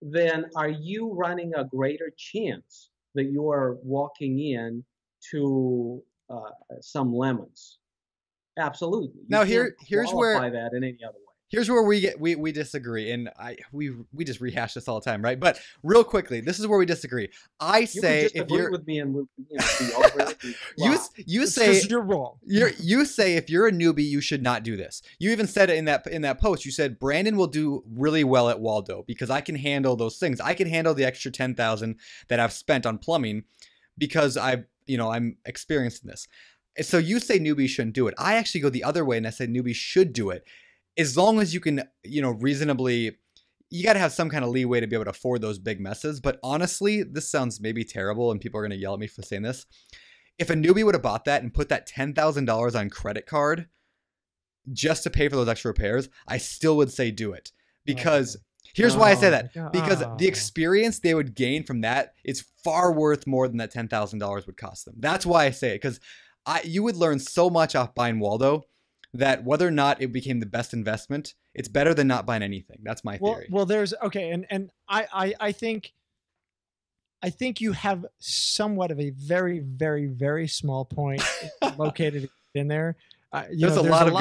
then are you running a greater chance that you are walking in to some lemons? Absolutely. Now here's where that in any other way. Here's where we disagree, and we just rehash this all the time, right? But real quickly, this is where we disagree. I say if you're with me and be over it. You say you're wrong. You say if you're a newbie, you should not do this. You even said it in that post. You said Brandon will do really well at Waldo because I can handle those things. I can handle the extra $10,000 that I've spent on plumbing because I'm experienced in this. So you say newbies shouldn't do it. I actually go the other way and I say newbies should do it. As long as you can, reasonably, you got to have some kind of leeway to be able to afford those big messes. But honestly, this sounds maybe terrible and people are going to yell at me for saying this. If a newbie would have bought that and put that $10,000 on credit card just to pay for those extra repairs, I still would say do it. Because here's why I say that. Because the experience they would gain from that is far worth more than that $10,000 would cost them. That's why I say it. Because you would learn so much off buying Waldo that whether or not it became the best investment, it's better than not buying anything. That's my theory. Well, there's and I think you have somewhat of a very, very, very small point located in there. There's a lot of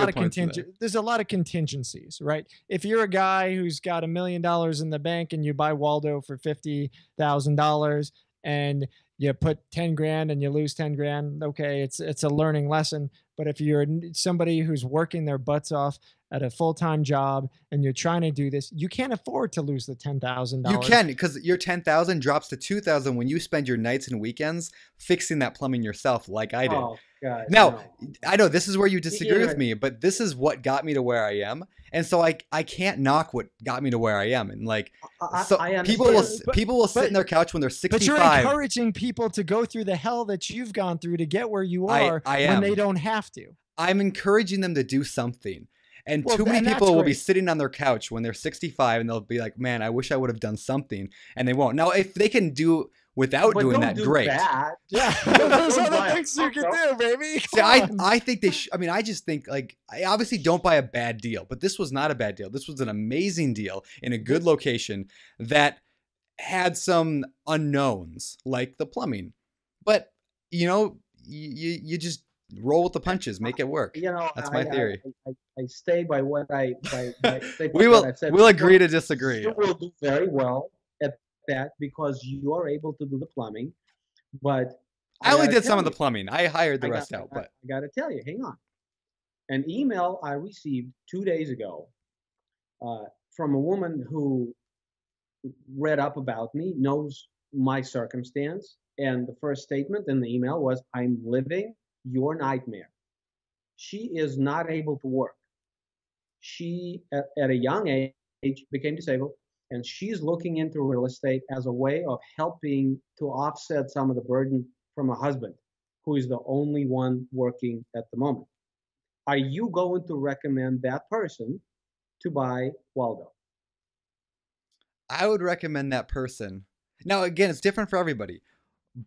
there's a lot of contingencies, right? If you're a guy who's got $1 million in the bank and you buy Waldo for $50,000 and you put 10 grand and you lose 10 grand. Okay. It's a learning lesson. But if you're somebody who's working their butts off at a full-time job and you're trying to do this, you can't afford to lose the $10,000. You can, because your 10,000 drops to 2,000 when you spend your nights and weekends fixing that plumbing yourself, like I did. Oh, God, now, no. I know this is where you disagree with me, but this is what got me to where I am, and so I can't knock what got me to where I am. And like, so people will sit in their couch when they're 65. But you're encouraging people to go through the hell that you've gone through to get where you are when they don't have to. I'm encouraging them to do something. And too many people will be sitting on their couch when they're 65 and they'll be like, man, I wish I would have done something. And they won't. Now, if they can do without doing that, great. Yeah. There's other things you can do, baby. See, I think they should. I mean, I just think, like, I obviously don't buy a bad deal, but this was not a bad deal. This was an amazing deal in a good location that had some unknowns, like the plumbing. But, you know, you just roll with the punches, make it work. You know, that's my theory. I stay by what I we'll agree to disagree. You will do very well at that because you are able to do the plumbing. But I only did some of the plumbing. I hired the rest out. But I got to tell you, hang on. An email I received 2 days ago from a woman who read up about me, knows my circumstance, and the first statement in the email was, "I'm living your nightmare." She is not able to work. She, at a young age, became disabled, and she's looking into real estate as a way of helping to offset some of the burden from a husband, who is the only one working at the moment. Are you going to recommend that person to buy Waldo? I would recommend that person. Now, again, it's different for everybody,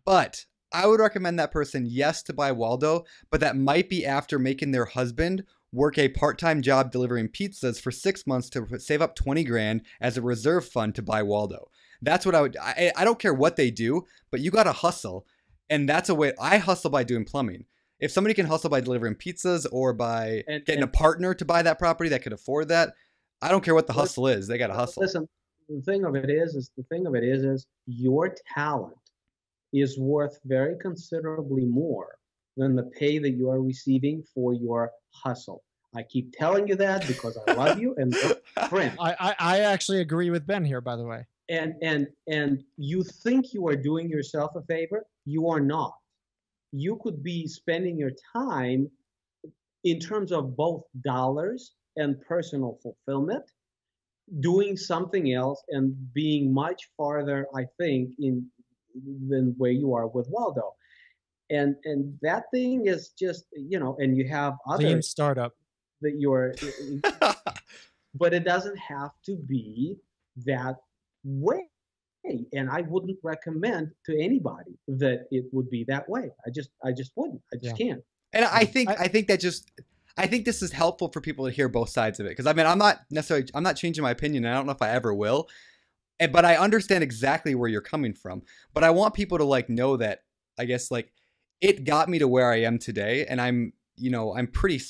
but I would recommend that person, yes, to buy Waldo, but that might be after making their husband work a part-time job delivering pizzas for 6 months to save up 20 grand as a reserve fund to buy Waldo. That's what I don't care what they do, but you got to hustle. And that's a way. I hustle by doing plumbing. If somebody can hustle by delivering pizzas or by getting a partner to buy that property that could afford that, I don't care what the hustle is. They got to hustle. Listen, the thing of it is your talent is worth very considerably more than the pay that you are receiving for your hustle. I keep telling you that because I love you and friend. I actually agree with Ben here, by the way. And you think you are doing yourself a favor? You are not. You could be spending your time in terms of both dollars and personal fulfillment, doing something else and being much farther, I think, than where you are with Waldo. And that thing is just, you know, and you have other lean startup that you're, but it doesn't have to be that way. And I wouldn't recommend to anybody that it would be that way. I just wouldn't. I just can't. And I think this is helpful for people to hear both sides of it. Because I mean, I'm not changing my opinion. And I don't know if I ever will. But I understand exactly where you're coming from. But I want people to like know that, I guess, like, it got me to where I am today, and I'm pretty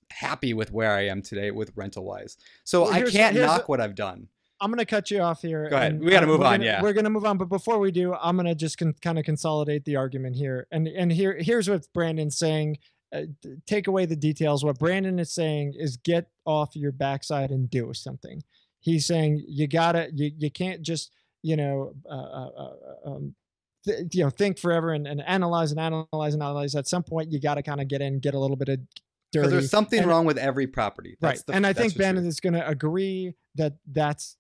happy with where I am today with rental wise. So I can't knock what I've done. I'm going to cut you off here. Go ahead. We got to move on. We're going to move on. But before we do, I'm going to just kind of consolidate the argument here. And here's what Brandon's saying. Take away the details. What Brandon is saying is get off your backside and do something. He's saying you can't just, think forever and analyze. At some point, you got to kind of get a little bit of dirty. Because there's something wrong with every property. Right. And I think Ben is going to agree that that's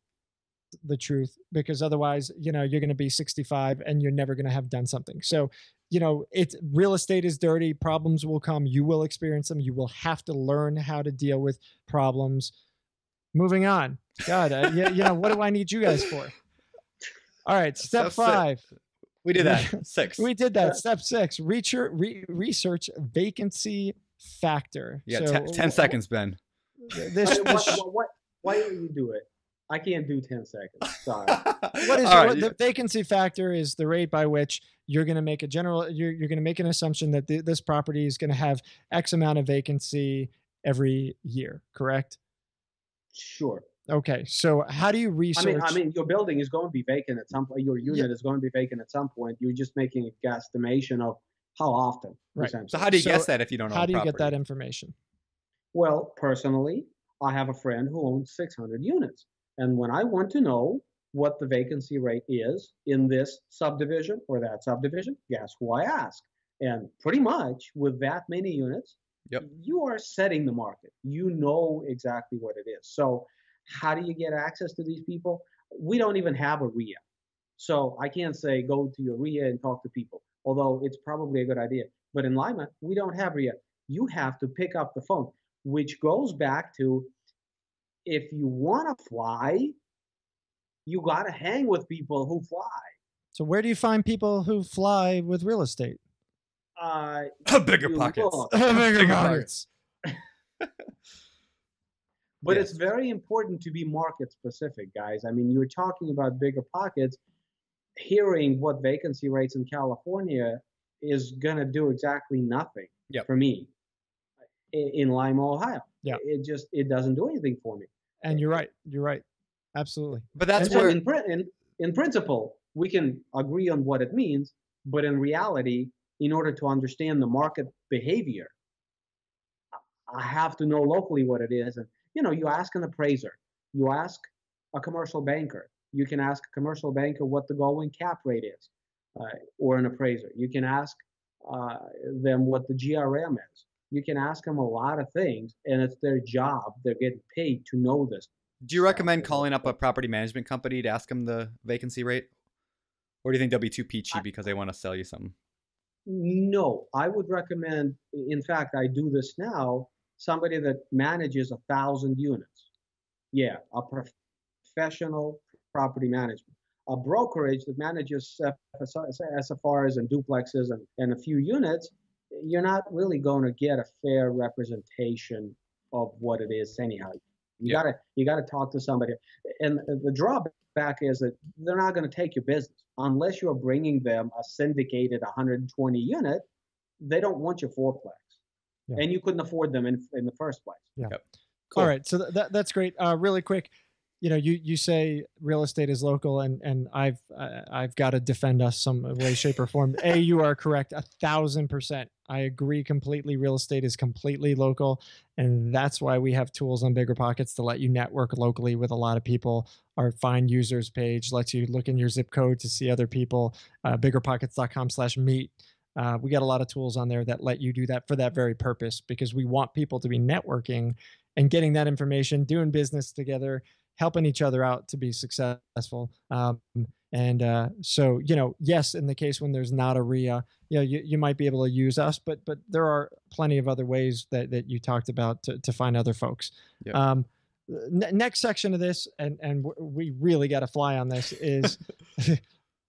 the truth, because otherwise, you're going to be 65 and you're never going to have done something. So, it's real estate is dirty. Problems will come. You will experience them. You will have to learn how to deal with problems. Moving on. God, what do I need you guys for? All right. Step 5. We did that. 6. We did that. Step 6, research vacancy factor. Yeah. So, 10 seconds, Ben. Why do you do it? I can't do 10 seconds. Sorry. The vacancy factor is the rate by which you're going to make you're going to make an assumption that this property is going to have X amount of vacancy every year, correct? Sure. Okay. So how do you research? I mean, your building is going to be vacant at some point. Your unit is going to be vacant at some point. You're just making a guesstimation of how often. Right. So how do you guess that if you don't own How do you property? get that information? Well, personally, I have a friend who owns 600 units. And when I want to know what the vacancy rate is in this subdivision or that subdivision, guess who I ask? And pretty much with that many units, you are setting the market. You know exactly what it is. So how do you get access to these people? We don't even have a RIA. So I can't say go to your RIA and talk to people, although it's probably a good idea. But in Lima, we don't have RIA. You have to pick up the phone, which goes back to, if you want to fly, you got to hang with people who fly. So where do you find people who fly with real estate? BiggerPockets. BiggerPockets. But it's very important to be market specific, guys. I mean, you're talking about BiggerPockets. Hearing what vacancy rates in California is going to do exactly nothing for me in Lima, Ohio. Yeah. It doesn't do anything for me. And you're right. You're right. Absolutely. But that's where in principle, we can agree on what it means, but in reality, in order to understand the market behavior, I have to know locally what it is. And, you ask an appraiser, you ask a commercial banker, you can ask a commercial banker what the going cap rate is, or an appraiser. You can ask them what the GRM is. You can ask them a lot of things, and it's their job. They're getting paid to know this. Do you recommend calling up a property management company to ask them the vacancy rate? Or do you think they'll be too peachy because they want to sell you something? No, I would recommend, in fact, I do this now, somebody that manages 1,000 units. Yeah, a professional property management. A brokerage that manages SFRs and duplexes and a few units, you're not really going to get a fair representation of what it is anyhow. You gotta talk to somebody. And the drawback is that they're not going to take your business unless you're bringing them a syndicated 120 unit. They don't want your fourplex, and you couldn't afford them in the first place. Yeah. Cool. All right. So that's great. Really quick, you say real estate is local, and I've got to defend us some way, shape, or form. You are correct 1,000%. I agree completely. Real estate is completely local, and that's why we have tools on BiggerPockets to let you network locally with a lot of people. Our Find Users page lets you look in your zip code to see other people. BiggerPockets.com/meet. We got a lot of tools on there that let you do that for that very purpose, because we want people to be networking and getting that information, doing business together, helping each other out to be successful. So, yes, in the case when there's not a RIA, you might be able to use us, but there are plenty of other ways that you talked about to find other folks. Yep. Next section of this, and we really got to fly on this, is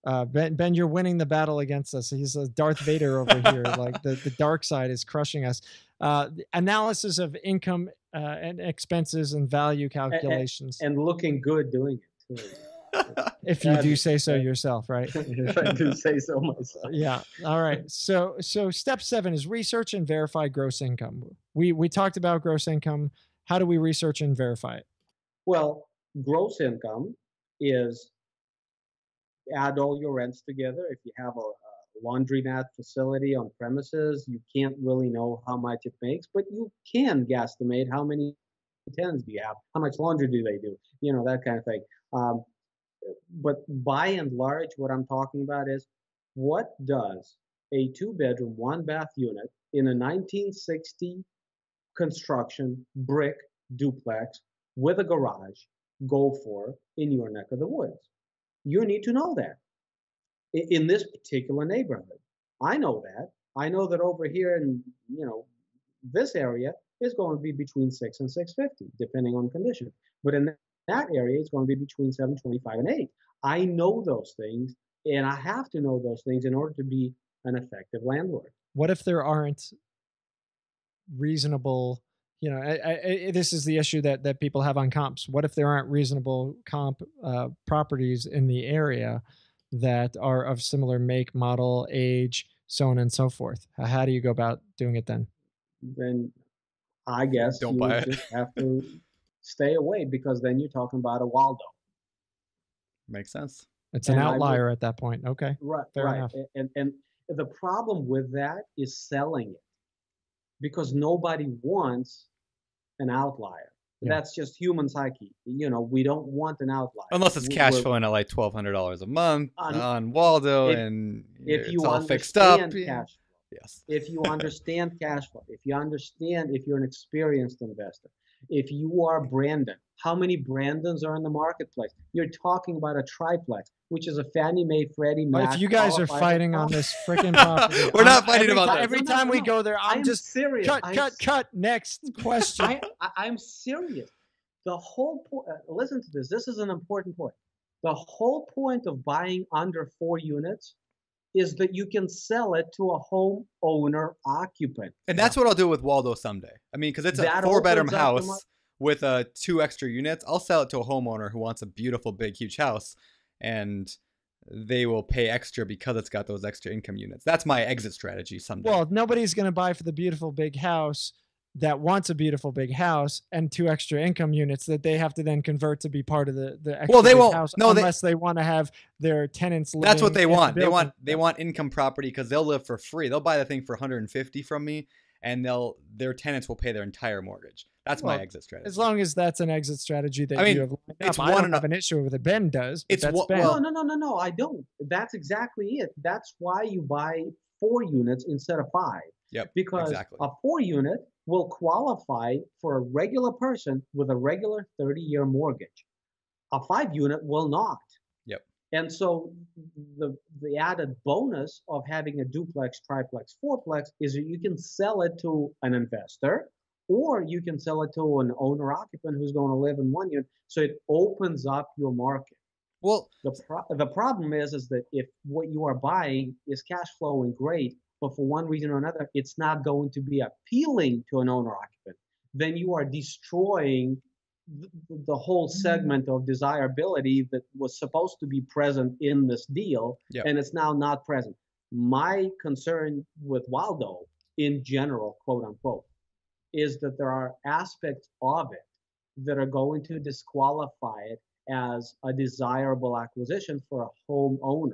Ben, you're winning the battle against us. He's a Darth Vader over here. Like the dark side is crushing us. The analysis of income and expenses and value calculations. And looking good doing it too. If you do say so yourself, right? If I do say so myself. Yeah. All right. So step 7 is research and verify gross income. We talked about gross income. How do we research and verify it? Well, gross income is add all your rents together. If you have a laundromat facility on premises, you can't really know how much it makes, but you can guesstimate how many tenants do you have, how much laundry do they do, that kind of thing. But by and large, what I'm talking about is, what does a 2-bedroom, 1-bath unit in a 1960 construction brick duplex with a garage go for in your neck of the woods? You need to know that in this particular neighborhood. I know that. I know that over here in, this area is going to be between $6 and $650, depending on condition. But in that area, it's going to be between $725 and $8. I know those things, and I have to know those things in order to be an effective landlord. What if there aren't reasonable, this is the issue that people have on comps. What if there aren't reasonable comp properties in the area that are of similar make, model, age, so on and so forth? How do you go about doing it then? Then I guess don't buy it. Just have to stay away, because then you're talking about a Waldo. Makes sense. It's an outlier at that point. Okay. Right, Fair right. enough. And the problem with that is selling it, because nobody wants an outlier. Yeah. That's just human psyche. We don't want an outlier. Unless it's cash flowing at like $1,200 a month on Waldo, and it's all fixed up. Cash flow, yes. If you understand cash flow, if you're an experienced investor, if you are Brandon, how many Brandons are in the marketplace? You're talking about a triplex, which is a Fannie Mae, Freddie Mac. If you guys are fighting on this freaking property, we're not fighting about that. Every time we go there, I'm just serious. Cut. Next question. I'm serious. The whole point. Listen to this. This is an important point. The whole point of buying under 4 units is that you can sell it to a home owner occupant. And that's what I'll do with Waldo someday. I mean, because it's a 4-bedroom house with 2 extra units. I'll sell it to a homeowner who wants a beautiful, big, huge house, and they will pay extra because it's got those extra income units. That's my exit strategy someday. Well, nobody's going to buy for the beautiful, big house that wants a beautiful big house and 2 extra income units that they have to then convert to be part of the extra big house, unless they want to have their tenants living. That's what they want. They want income property, because they'll live for free. They'll buy the thing for $150 from me, and their tenants will pay their entire mortgage. That's my exit strategy. As long as that's an exit strategy that you have lined up, I don't have an issue with it. Ben does. Ben. No, I don't. That's exactly it. That's why you buy 4 units instead of 5. Yep. Because a 4 unit will qualify for a regular person with a regular 30-year mortgage. A 5 unit will not. Yep. And so the added bonus of having a duplex, triplex, fourplex is that you can sell it to an investor, or you can sell it to an owner occupant who's going to live in 1 unit. So it opens up your market. Well, the problem is that if what you are buying is cash flowing great, but for one reason or another, it's not going to be appealing to an owner occupant, then you are destroying the whole segment of desirability that was supposed to be present in this deal, and it's now not present. My concern with Waldo in general, quote unquote, is that there are aspects of it that are going to disqualify it as a desirable acquisition for a homeowner.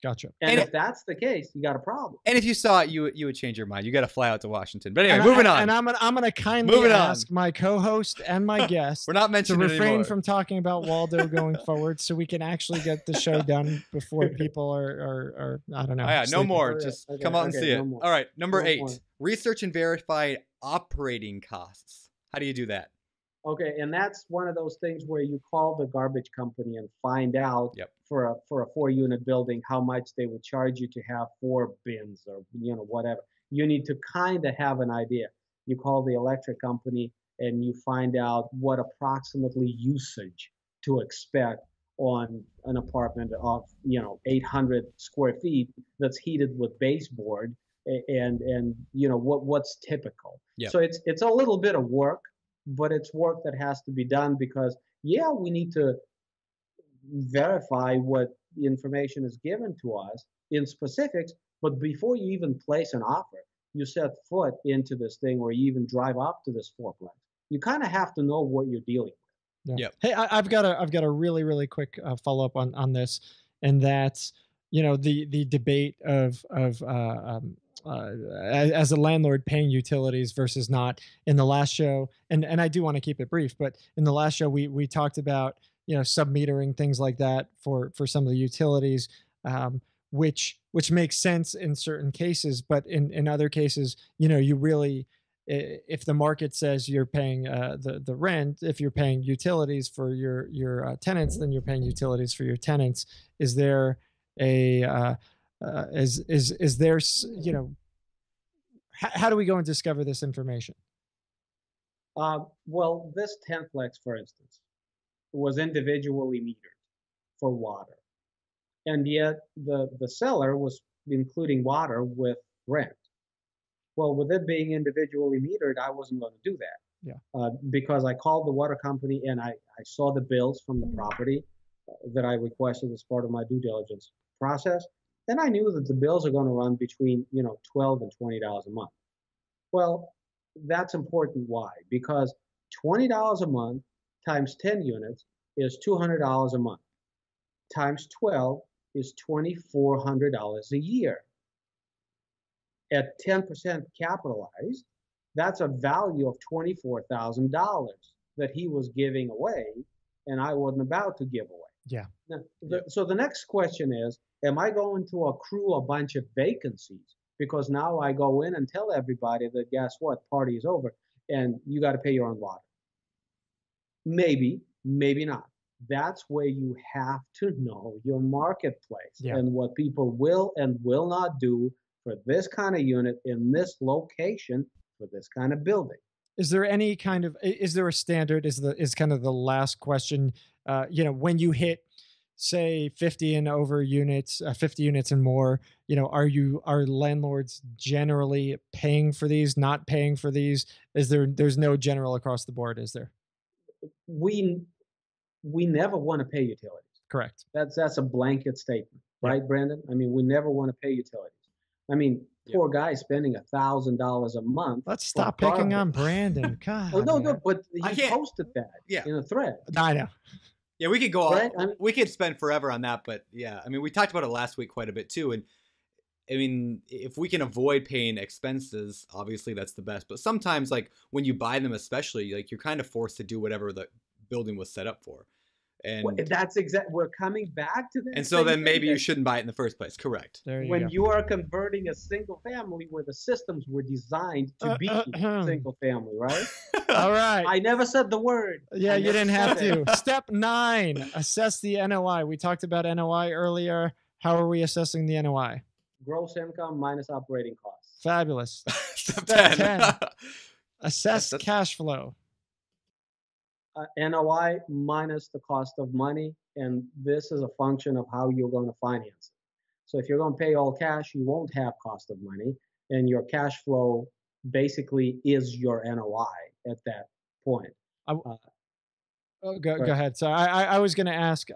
Gotcha. And if that's the case, you got a problem. And if you saw it, you would change your mind. You got to fly out to Washington. But anyway, moving on. And I'm gonna kindly ask my co-host and my guest we're not mentioning to refrain from talking about Waldo going forward, so we can actually get the show done before people are I don't know. Yeah, no more. Just come out and see it. All right, number 8. Research and verify operating costs. How do you do that? Okay, and that's one of those things where you call the garbage company and find out for a 4-unit building how much they would charge you to have 4 bins or whatever. You need to kind of have an idea. You call the electric company and you find out what approximately usage to expect on an apartment of 800 square feet that's heated with baseboard, and what's typical. So it's a little bit of work, but it's work that has to be done because, we need to verify what information is given to us in specifics. But before you even place an offer, you set foot into this thing or you even drive up to this fourplex, you kind of have to know what you're dealing with. Hey, I've got a really, really quick follow up on this, and that's the debate of as a landlord paying utilities versus not. In the last show, and I do want to keep it brief, but in the last show we talked about sub-metering, things like that for some of the utilities, which makes sense in certain cases, but in other cases, you really, if the market says you're paying the rent, if you're paying utilities for your tenants, then you're paying utilities for your tenants. Is there a is there, how do we go and discover this information? Well, this 10-plex, for instance, was individually metered for water, and yet the seller was including water with rent. Well, with it being individually metered, I wasn't going to do that. Because I called the water company and I saw the bills from the property that I requested as part of my due diligence process. Then I knew that the bills are going to run between $12 and $20 a month. Well, that's important. Why? Because $20 a month times 10 units is $200 a month. Times 12 is $2,400 a year. At 10% capitalized, that's a value of $24,000 that he was giving away, and I wasn't about to give away. Yeah. Now, so the next question is, am I going to accrue a bunch of vacancies? Because now I go in and tell everybody that, guess what, party is over, and you got to pay your own water. Maybe, maybe not. That's where you have to know your marketplace and what people will and will not do for this kind of unit in this location for this kind of building. Is there any kind of, is there a standard? Is kind of the last question, when you hit, say 50 and over units, 50 units and more, are landlords generally paying for these, not paying for these? There's no general across the board, is there? We never want to pay utilities. Correct. That's a blanket statement, right, Brandon? I mean, we never want to pay utilities. I mean, poor guy spending $1,000 a month. Let's stop picking on Brandon. God. Oh, no, but he posted that in a thread. I know. Yeah, we could go right? we could spend forever on that, but yeah, I mean, we talked about it last week quite a bit too. And I mean, if we can avoid paying expenses, obviously that's the best. But sometimes, like when you buy them, especially, like you're kind of forced to do whatever the building was set up for. And that's we're coming back to that. And so then maybe you shouldn't buy it in the first place. Correct. When you are converting a single family where the systems were designed to be single family, right? All right. I never said the word. Yeah, you didn't have to. Step 9, assess the NOI. We talked about NOI earlier. How are we assessing the NOI? Gross income minus operating costs. Fabulous. Step 10. Assess cash flow. NOI minus the cost of money, and this is a function of how you're going to finance it. So if you're going to pay all cash, you won't have cost of money, and your cash flow basically is your NOI at that point. Go ahead. So I was going to ask,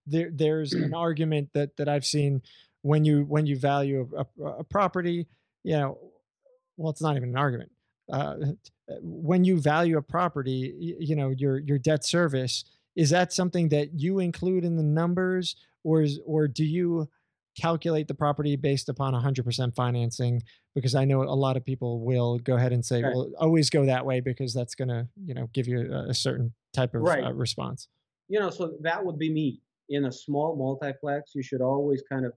there's an argument that I've seen when you value a property, well, it's not even an argument. When you value a property, your debt service, is that something that you include in the numbers, or do you calculate the property based upon 100% financing? Because I know a lot of people will go ahead and say, well, always go that way because that's going to, give you a certain type of response. So that would be me. In a small multiplex, you should always kind of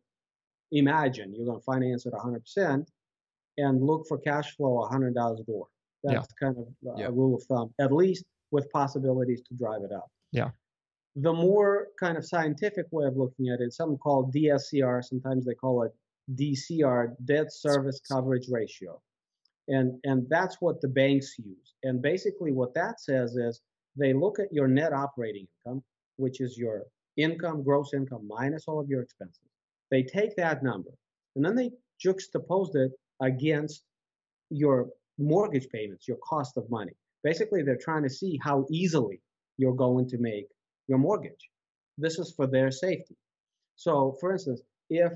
imagine you're going to finance it 100% and look for cash flow $100 a door. That's kind of a rule of thumb, at least with possibilities to drive it up. Yeah. The more kind of scientific way of looking at it, something called DSCR, sometimes they call it DCR, debt service coverage ratio. And that's what the banks use. And basically what that says is they look at your net operating income, which is your income, gross income, minus all of your expenses. They take that number, and then they juxtapose it against your mortgage payments, your cost of money. Basically, they're trying to see how easily you're going to make your mortgage. This is for their safety. So, for instance, if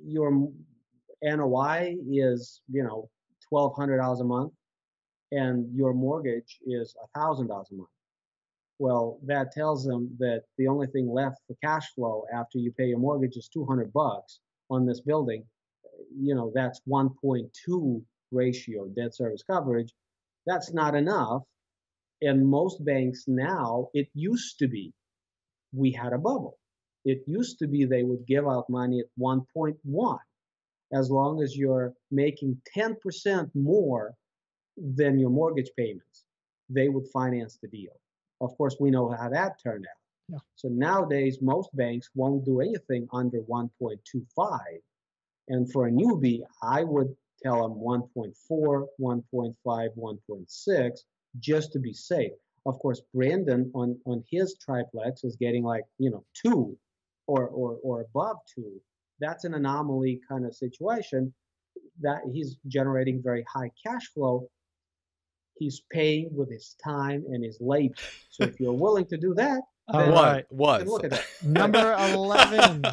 your NOI is, $1,200 a month and your mortgage is $1,000 a month, well, that tells them that the only thing left for cash flow after you pay your mortgage is $200 on this building. That's 1.2 ratio debt service coverage. That's not enough. And most banks now, it used to be, we had a bubble. It used to be they would give out money at 1.1 as long as you're making 10% more than your mortgage payments. They would finance the deal. Of course, we know how that turned out. Yeah. So nowadays, most banks won't do anything under 1.25. And for a newbie, I would tell them 1.4, 1.5, 1.6, just to be safe. Of course, Brandon on his triplex is getting 2 or above 2. That's an anomaly kind of situation that he's generating very high cash flow. He's paying with his time and his labor. So if you're willing to do that, look at that. Number 11.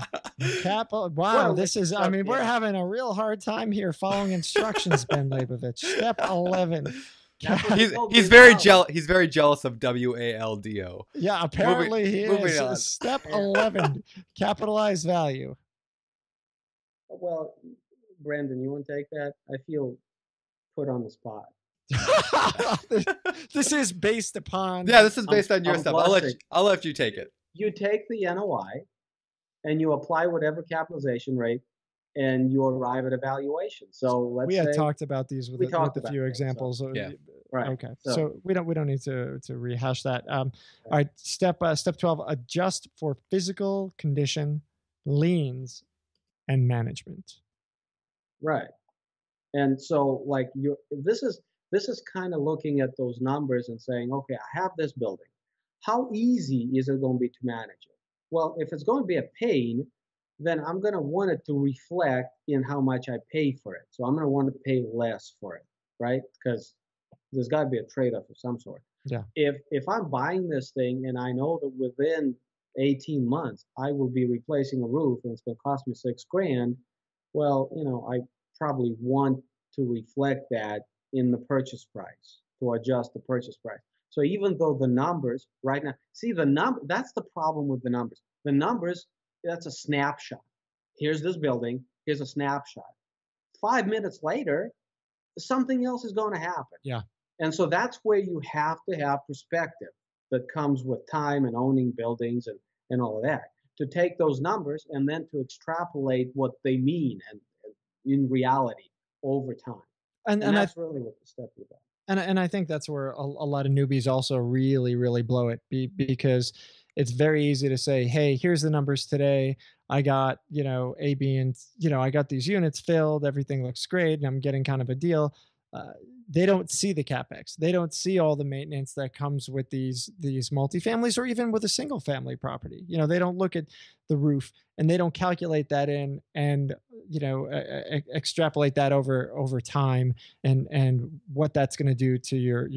Wow, this is, we're having a real hard time here following instructions, Ben Leybovich. Step 11. He's very jealous. He's very jealous of WALDO. Yeah, apparently he is. On. Step 11, capitalized value. Well, Brandon, you want to take that? I feel put on the spot. This is based upon. Yeah, this is based on your stuff. I'll let you take it. You take the NOI and you apply whatever capitalization rate and you arrive at a valuation. So let's say we had talked about these with a few examples. So, yeah. Right. Okay. So we don't need to rehash that. All right. Step 12, adjust for physical condition, liens, and management. Right. And so like this is kind of looking at those numbers and saying, okay, I have this building. How easy is it going to be to manage it? Well, if it's going to be a pain, then I'm going to want it to reflect in how much I pay for it. So I'm going to want to pay less for it, right? Because there's got to be a trade-off of some sort. Yeah. If I'm buying this thing and I know that within 18 months I will be replacing a roof and it's going to cost me $6,000, well, I probably want to reflect that in the purchase price, to adjust the purchase price. So even though the numbers right now, see that's the problem with the numbers. The numbers, that's a snapshot. Here's this building, here's a snapshot. 5 minutes later, something else is going to happen. Yeah. And so that's where you have to have perspective that comes with time and owning buildings and all of that. To take those numbers and then to extrapolate what they mean and in reality over time. And that's really what the step is about. And I think that's where a lot of newbies also really, really blow it because it's very easy to say, hey, here's the numbers today. I got, A, B, and, I got these units filled. Everything looks great. And I'm getting kind of a deal. They don't see the CapEx. They don't see all the maintenance that comes with these multifamilies or even with a single family property. They don't look at the roof and they don't calculate that in and, extrapolate that over time and what that's going to do to your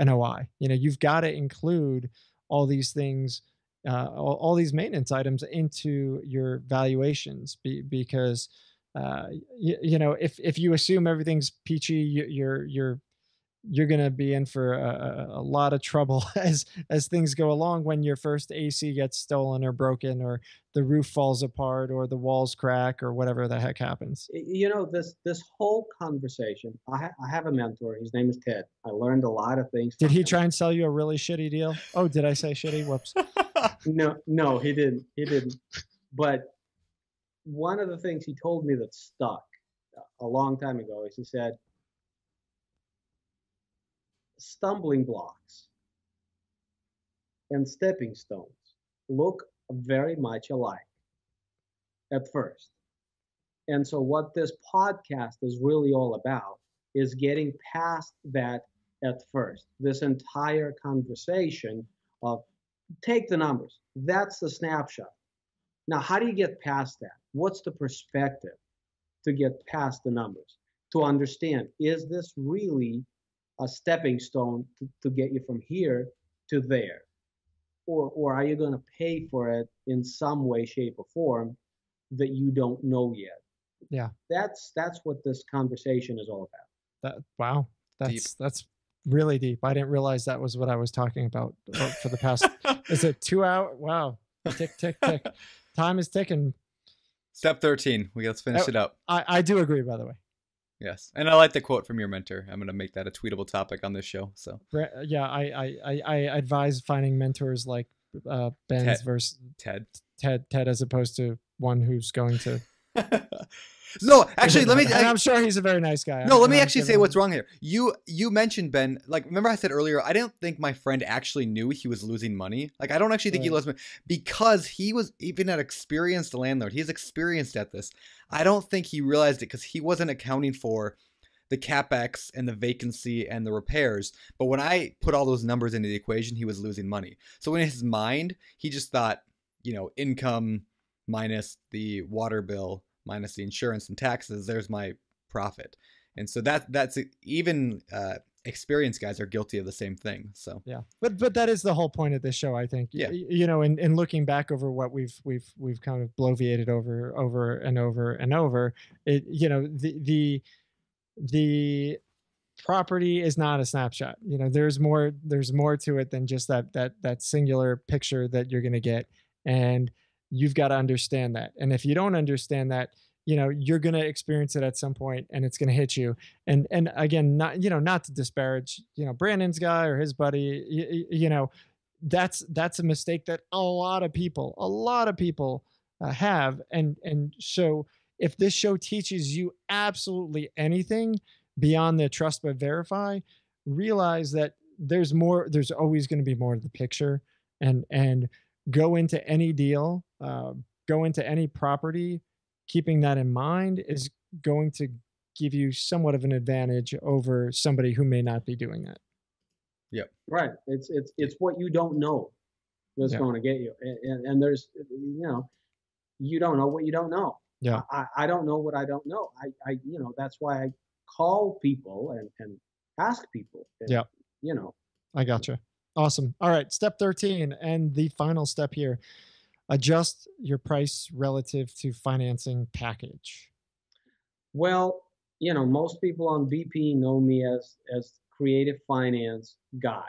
NOI. You've got to include all these things, all these maintenance items into your valuations because if you assume everything's peachy, you're going to be in for a lot of trouble as things go along when your first AC gets stolen or broken or the roof falls apart or the walls crack or whatever the heck happens. This whole conversation, I have a mentor. His name is Ted. I learned a lot of things. Did he try and sell you a really shitty deal? Oh, did I say shitty? Whoops. No, he didn't. But one of the things he told me that stuck a long time ago is he said, stumbling blocks and stepping stones look very much alike at first. And so what this podcast is really all about is getting past that at first. This entire conversation of take the numbers. That's the snapshot. Now, how do you get past that? What's the perspective to get past the numbers? To understand, is this really a stepping stone to get you from here to there? Or are you going to pay for it in some way, shape, or form that you don't know yet? Yeah. That's what this conversation is all about. Wow. That's really deep. I didn't realize that was what I was talking about for the past, is it 2 hours? Wow. Tick, tick, tick. Time is ticking. Step 13. Let's finish it up. I do agree, by the way. Yes. And I like the quote from your mentor. I'm going to make that a tweetable topic on this show. So yeah, I advise finding mentors like Ben's versus Ted as opposed to one who's going to. No, actually, I'm sure he's a very nice guy. No, let me actually say what's wrong here. You mentioned, Ben, remember I said earlier, I didn't think my friend actually knew he was losing money. I don't actually think he lost money because he was even an experienced landlord. He's experienced at this. I don't think he realized it because he wasn't accounting for the CapEx and the vacancy and the repairs. But when I put all those numbers into the equation, he was losing money. So in his mind, he just thought, income minus the water bill minus the insurance and taxes, there's my profit. And so that's even experienced guys are guilty of the same thing. So yeah, but that is the whole point of this show, I think. Yeah. In looking back over what we've kind of bloviated over and over and over, it, the property is not a snapshot. There's more to it than just that singular picture that you're going to get. And you've got to understand that. And if you don't understand that, you're going to experience it at some point and it's going to hit you. And again, not to disparage, Brandon's guy or his buddy, that's a mistake that a lot of people have. And so if this show teaches you absolutely anything beyond the trust but verify, realize that there's always going to be more to the picture, and go into any deal, go into any property, keeping that in mind is going to give you somewhat of an advantage over somebody who may not be doing that. Yep. Right. It's what you don't know that's going to get you. And there's, you don't know what you don't know. Yeah. I don't know what I don't know. That's why I call people and ask people. Yeah. I gotcha. Awesome. All right. Step 13 and the final step here. Adjust your price relative to financing package. Well, most people on BP know me as creative finance guy.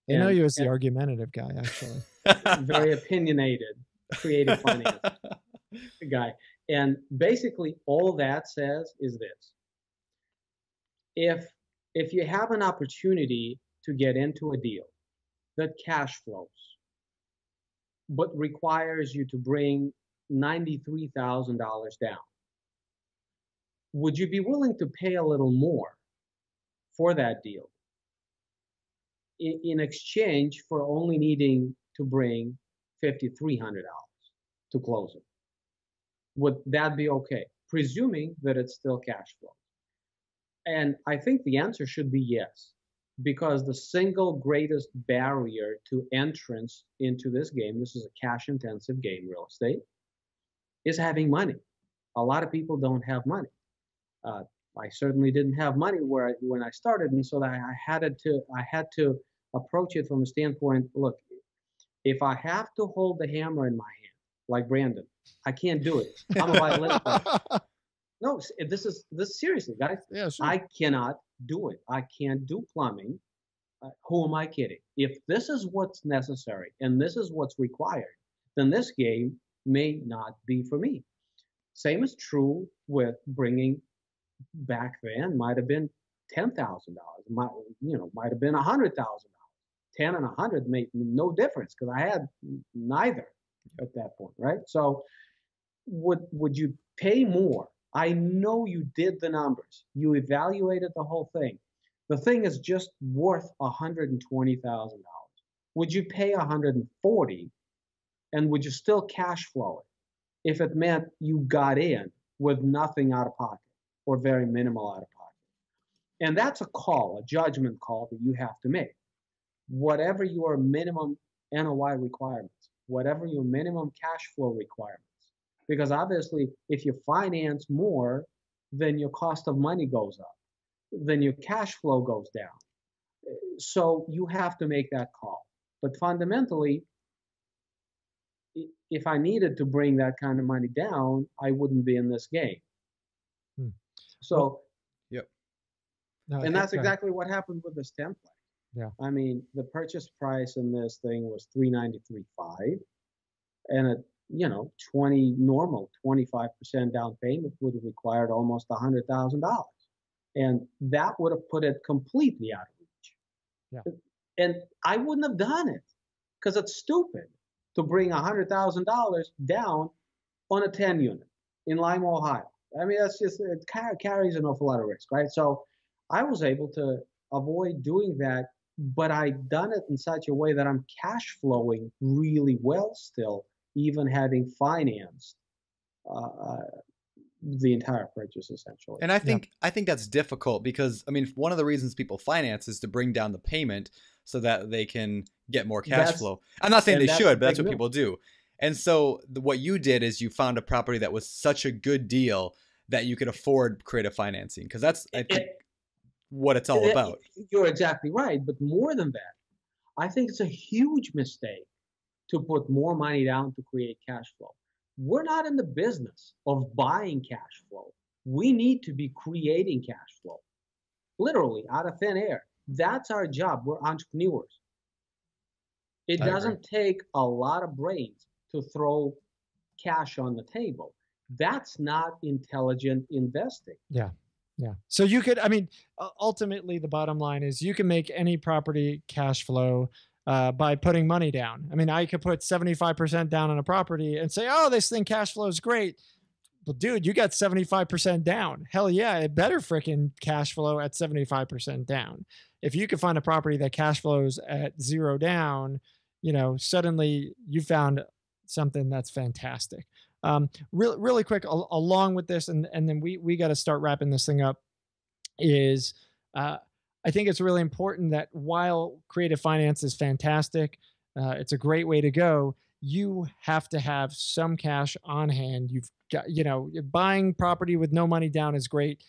They know you as the argumentative guy, actually. Very opinionated, creative finance guy. And basically all that says is this. If you have an opportunity to get into a deal that cash flows, but requires you to bring $93,000 down, would you be willing to pay a little more for that deal in exchange for only needing to bring $5,300 to close it? Would that be okay, presuming that it's still cash flow? And I think the answer should be yes, because the single greatest barrier to entrance into this game, this is a cash intensive game, real estate, is having money. A lot of people don't have money. I certainly didn't have money when I started, and so I had to approach it from a standpoint. Look, if I have to hold the hammer in my hand, like Brandon, I can't do it. I'm a violinist. No, this is seriously, guys. Yeah, sure. I cannot do it. I can't do plumbing. Who am I kidding? If this is what's necessary and this is what's required, then this game may not be for me. Same is true with bringing. Back then might have been $10,000. Might have been $100,000. 10 and 100 made no difference because I had neither at that point, right? So would you pay more? I know you did the numbers. You evaluated the whole thing. The thing is just worth $120,000. Would you pay $140,000, and would you still cash flow it if it meant you got in with nothing out of pocket or very minimal out of pocket? And that's a call, a judgment call that you have to make. Whatever your minimum NOI requirements, whatever your minimum cash flow requirements, because obviously if you finance more, then your cost of money goes up, then your cash flow goes down. So you have to make that call. But fundamentally, if I needed to bring that kind of money down, I wouldn't be in this game. So, yep. No, and that's exactly what happened with this template. Yeah. I mean, the purchase price in this thing was $393,500, and a 25% down payment would have required almost $100,000, and that would have put it completely out of reach. Yeah. And I wouldn't have done it because it's stupid to bring $100,000 down on a 10 unit in Lima, Ohio. I mean, that's just, it carries an awful lot of risk, right? So I was able to avoid doing that, but I done it in such a way that I'm cash flowing really well still, even having financed the entire purchase essentially. And I think that's difficult because, I mean, one of the reasons people finance is to bring down the payment so that they can get more cash flow. I'm not saying they should, but that's what people do. And so what you did is you found a property that was such a good deal that you could afford creative financing, because that's, I think, what it's all about. You're exactly right. But more than that, I think it's a huge mistake to put more money down to create cash flow. We're not in the business of buying cash flow. We need to be creating cash flow. literally out of thin air. That's our job. We're entrepreneurs. It I agree. doesn't take a lot of brains to throw cash on the table. That's not intelligent investing. Yeah. Yeah. So you could, I mean, ultimately the bottom line is you can make any property cash flow by putting money down. I mean, I could put 75% down on a property and say, oh, this thing cash flow is great. Well, dude, you got 75% down. Hell yeah, it better freaking cash flow at 75% down. If you could find a property that cash flows at 0 down, suddenly you found something that's fantastic. Really quick, along with this, and then we got to start wrapping this thing up, is I think it's really important that while creative finance is fantastic, it's a great way to go, you have to have some cash on hand. You've got, buying property with no money down is great.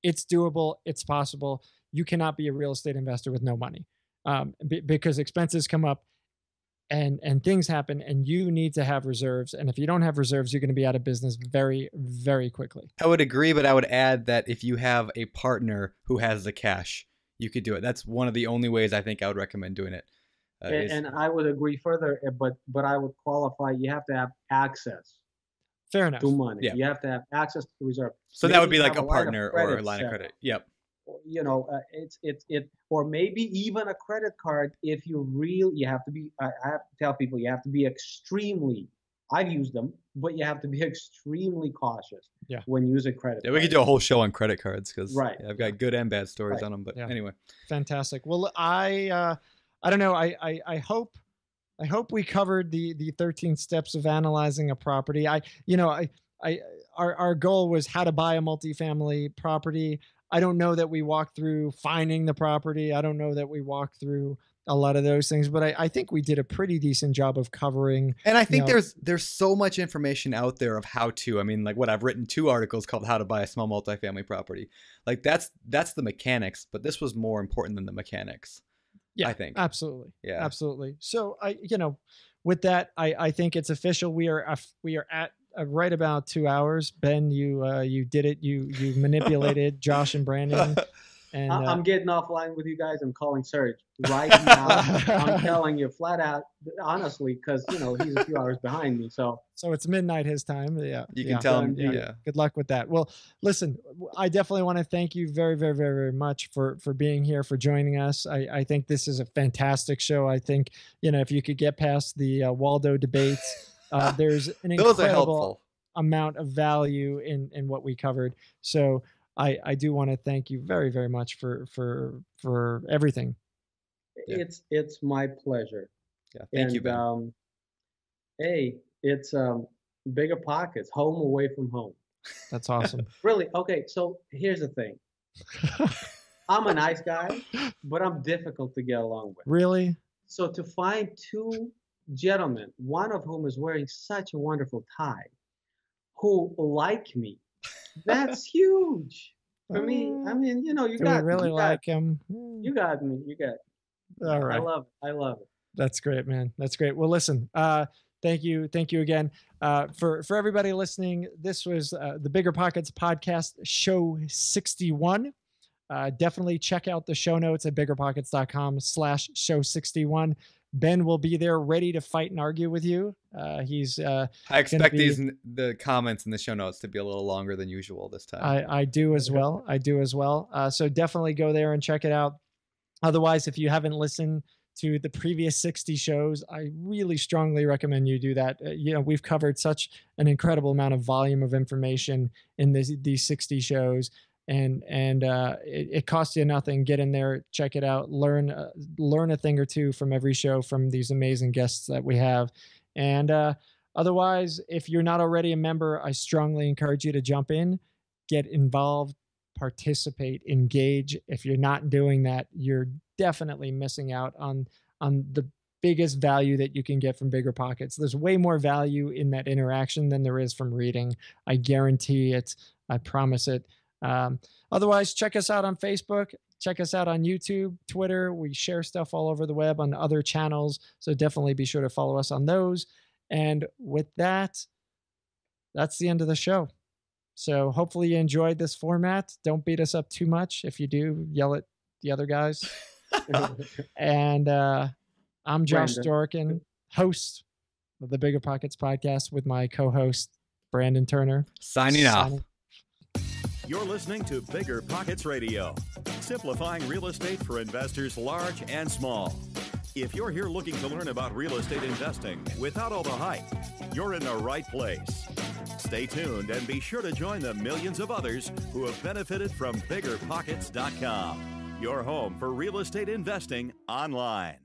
It's doable. It's possible. You cannot be a real estate investor with no money because expenses come up and things happen, and you need to have reserves. And if you don't have reserves, you're going to be out of business very, very quickly. I would agree, but I would add that if you have a partner who has the cash, you could do it. That's one of the only ways I think I would recommend doing it. And I would agree further, but I would qualify, you have to have access. Fair enough. To money. Yeah. You have to have access to reserve. So that would be like a partner or a line of credit. Yep. Or maybe even a credit card. If you have to be, I have to tell people, you have to be extremely, I've used them, but you have to be extremely cautious when using credit cards. We could do a whole show on credit cards because I've got good and bad stories on them. But anyway. Fantastic. Well, I don't know. I hope we covered the 13 steps of analyzing a property. Our goal was how to buy a multifamily property. I don't know that we walked through finding the property. I don't know that we walked through a lot of those things, but I think we did a pretty decent job of covering. And I think there's so much information out there of how to. I mean, like what I've written 2 articles called "How to Buy a Small Multifamily Property." Like that's the mechanics, but this was more important than the mechanics. Yeah, I think absolutely. Yeah, absolutely. So with that, I think it's official. We are at right about 2 hours. Ben, you did it. You manipulated Josh and Brandon. And I'm getting offline with you guys. I'm calling Serge right now. I'm telling you flat out, honestly, because he's a few hours behind me. So it's midnight his time. Yeah, you can tell him. Yeah. Good luck with that. Well, listen, I definitely want to thank you very, very, very, very much for being here, for joining us. I think this is a fantastic show. I think if you could get past the Waldo debates, there's an incredible amount of value in what we covered. So I do want to thank you very, very much for everything. It's my pleasure. Yeah, thank you, Ben. Hey, it's BiggerPockets, home away from home. That's awesome. Really? Okay, so here's the thing. I'm a nice guy, but I'm difficult to get along with. Really? So to find 2 gentlemen, one of whom is wearing such a wonderful tie, who like me, that's huge for me. I mean, you got me. Really like him. You got me. You got me. All right. I love it. That's great, man. That's great. Well, listen, thank you again. For everybody listening, this was the BiggerPockets Podcast, show 61. Definitely check out the show notes at biggerpockets.com/show61. Ben will be there ready to fight and argue with you. I expect the comments in the show notes to be a little longer than usual this time. I do as well. So definitely go there and check it out. Otherwise, if you haven't listened to the previous 60 shows, I really strongly recommend you do that. We've covered such an incredible amount of volume of information in these 60 shows. And it costs you nothing. Get in there, check it out, learn a thing or two from every show from these amazing guests that we have. And otherwise, if you're not already a member, I strongly encourage you to jump in, get involved, participate, engage. If you're not doing that, you're definitely missing out on the biggest value that you can get from BiggerPockets. There's way more value in that interaction than there is from reading. I guarantee it. I promise it. Otherwise, check us out on Facebook, check us out on YouTube, Twitter. We share stuff all over the web on other channels. So definitely be sure to follow us on those. And with that, that's the end of the show. So hopefully you enjoyed this format. Don't beat us up too much. If you do, yell at the other guys. And I'm Josh Dorkin, host of the BiggerPockets Podcast, with my co-host Brandon Turner. Signing off. You're listening to BiggerPockets Radio, simplifying real estate for investors large and small. If you're here looking to learn about real estate investing without all the hype, you're in the right place. Stay tuned and be sure to join the millions of others who have benefited from BiggerPockets.com, your home for real estate investing online.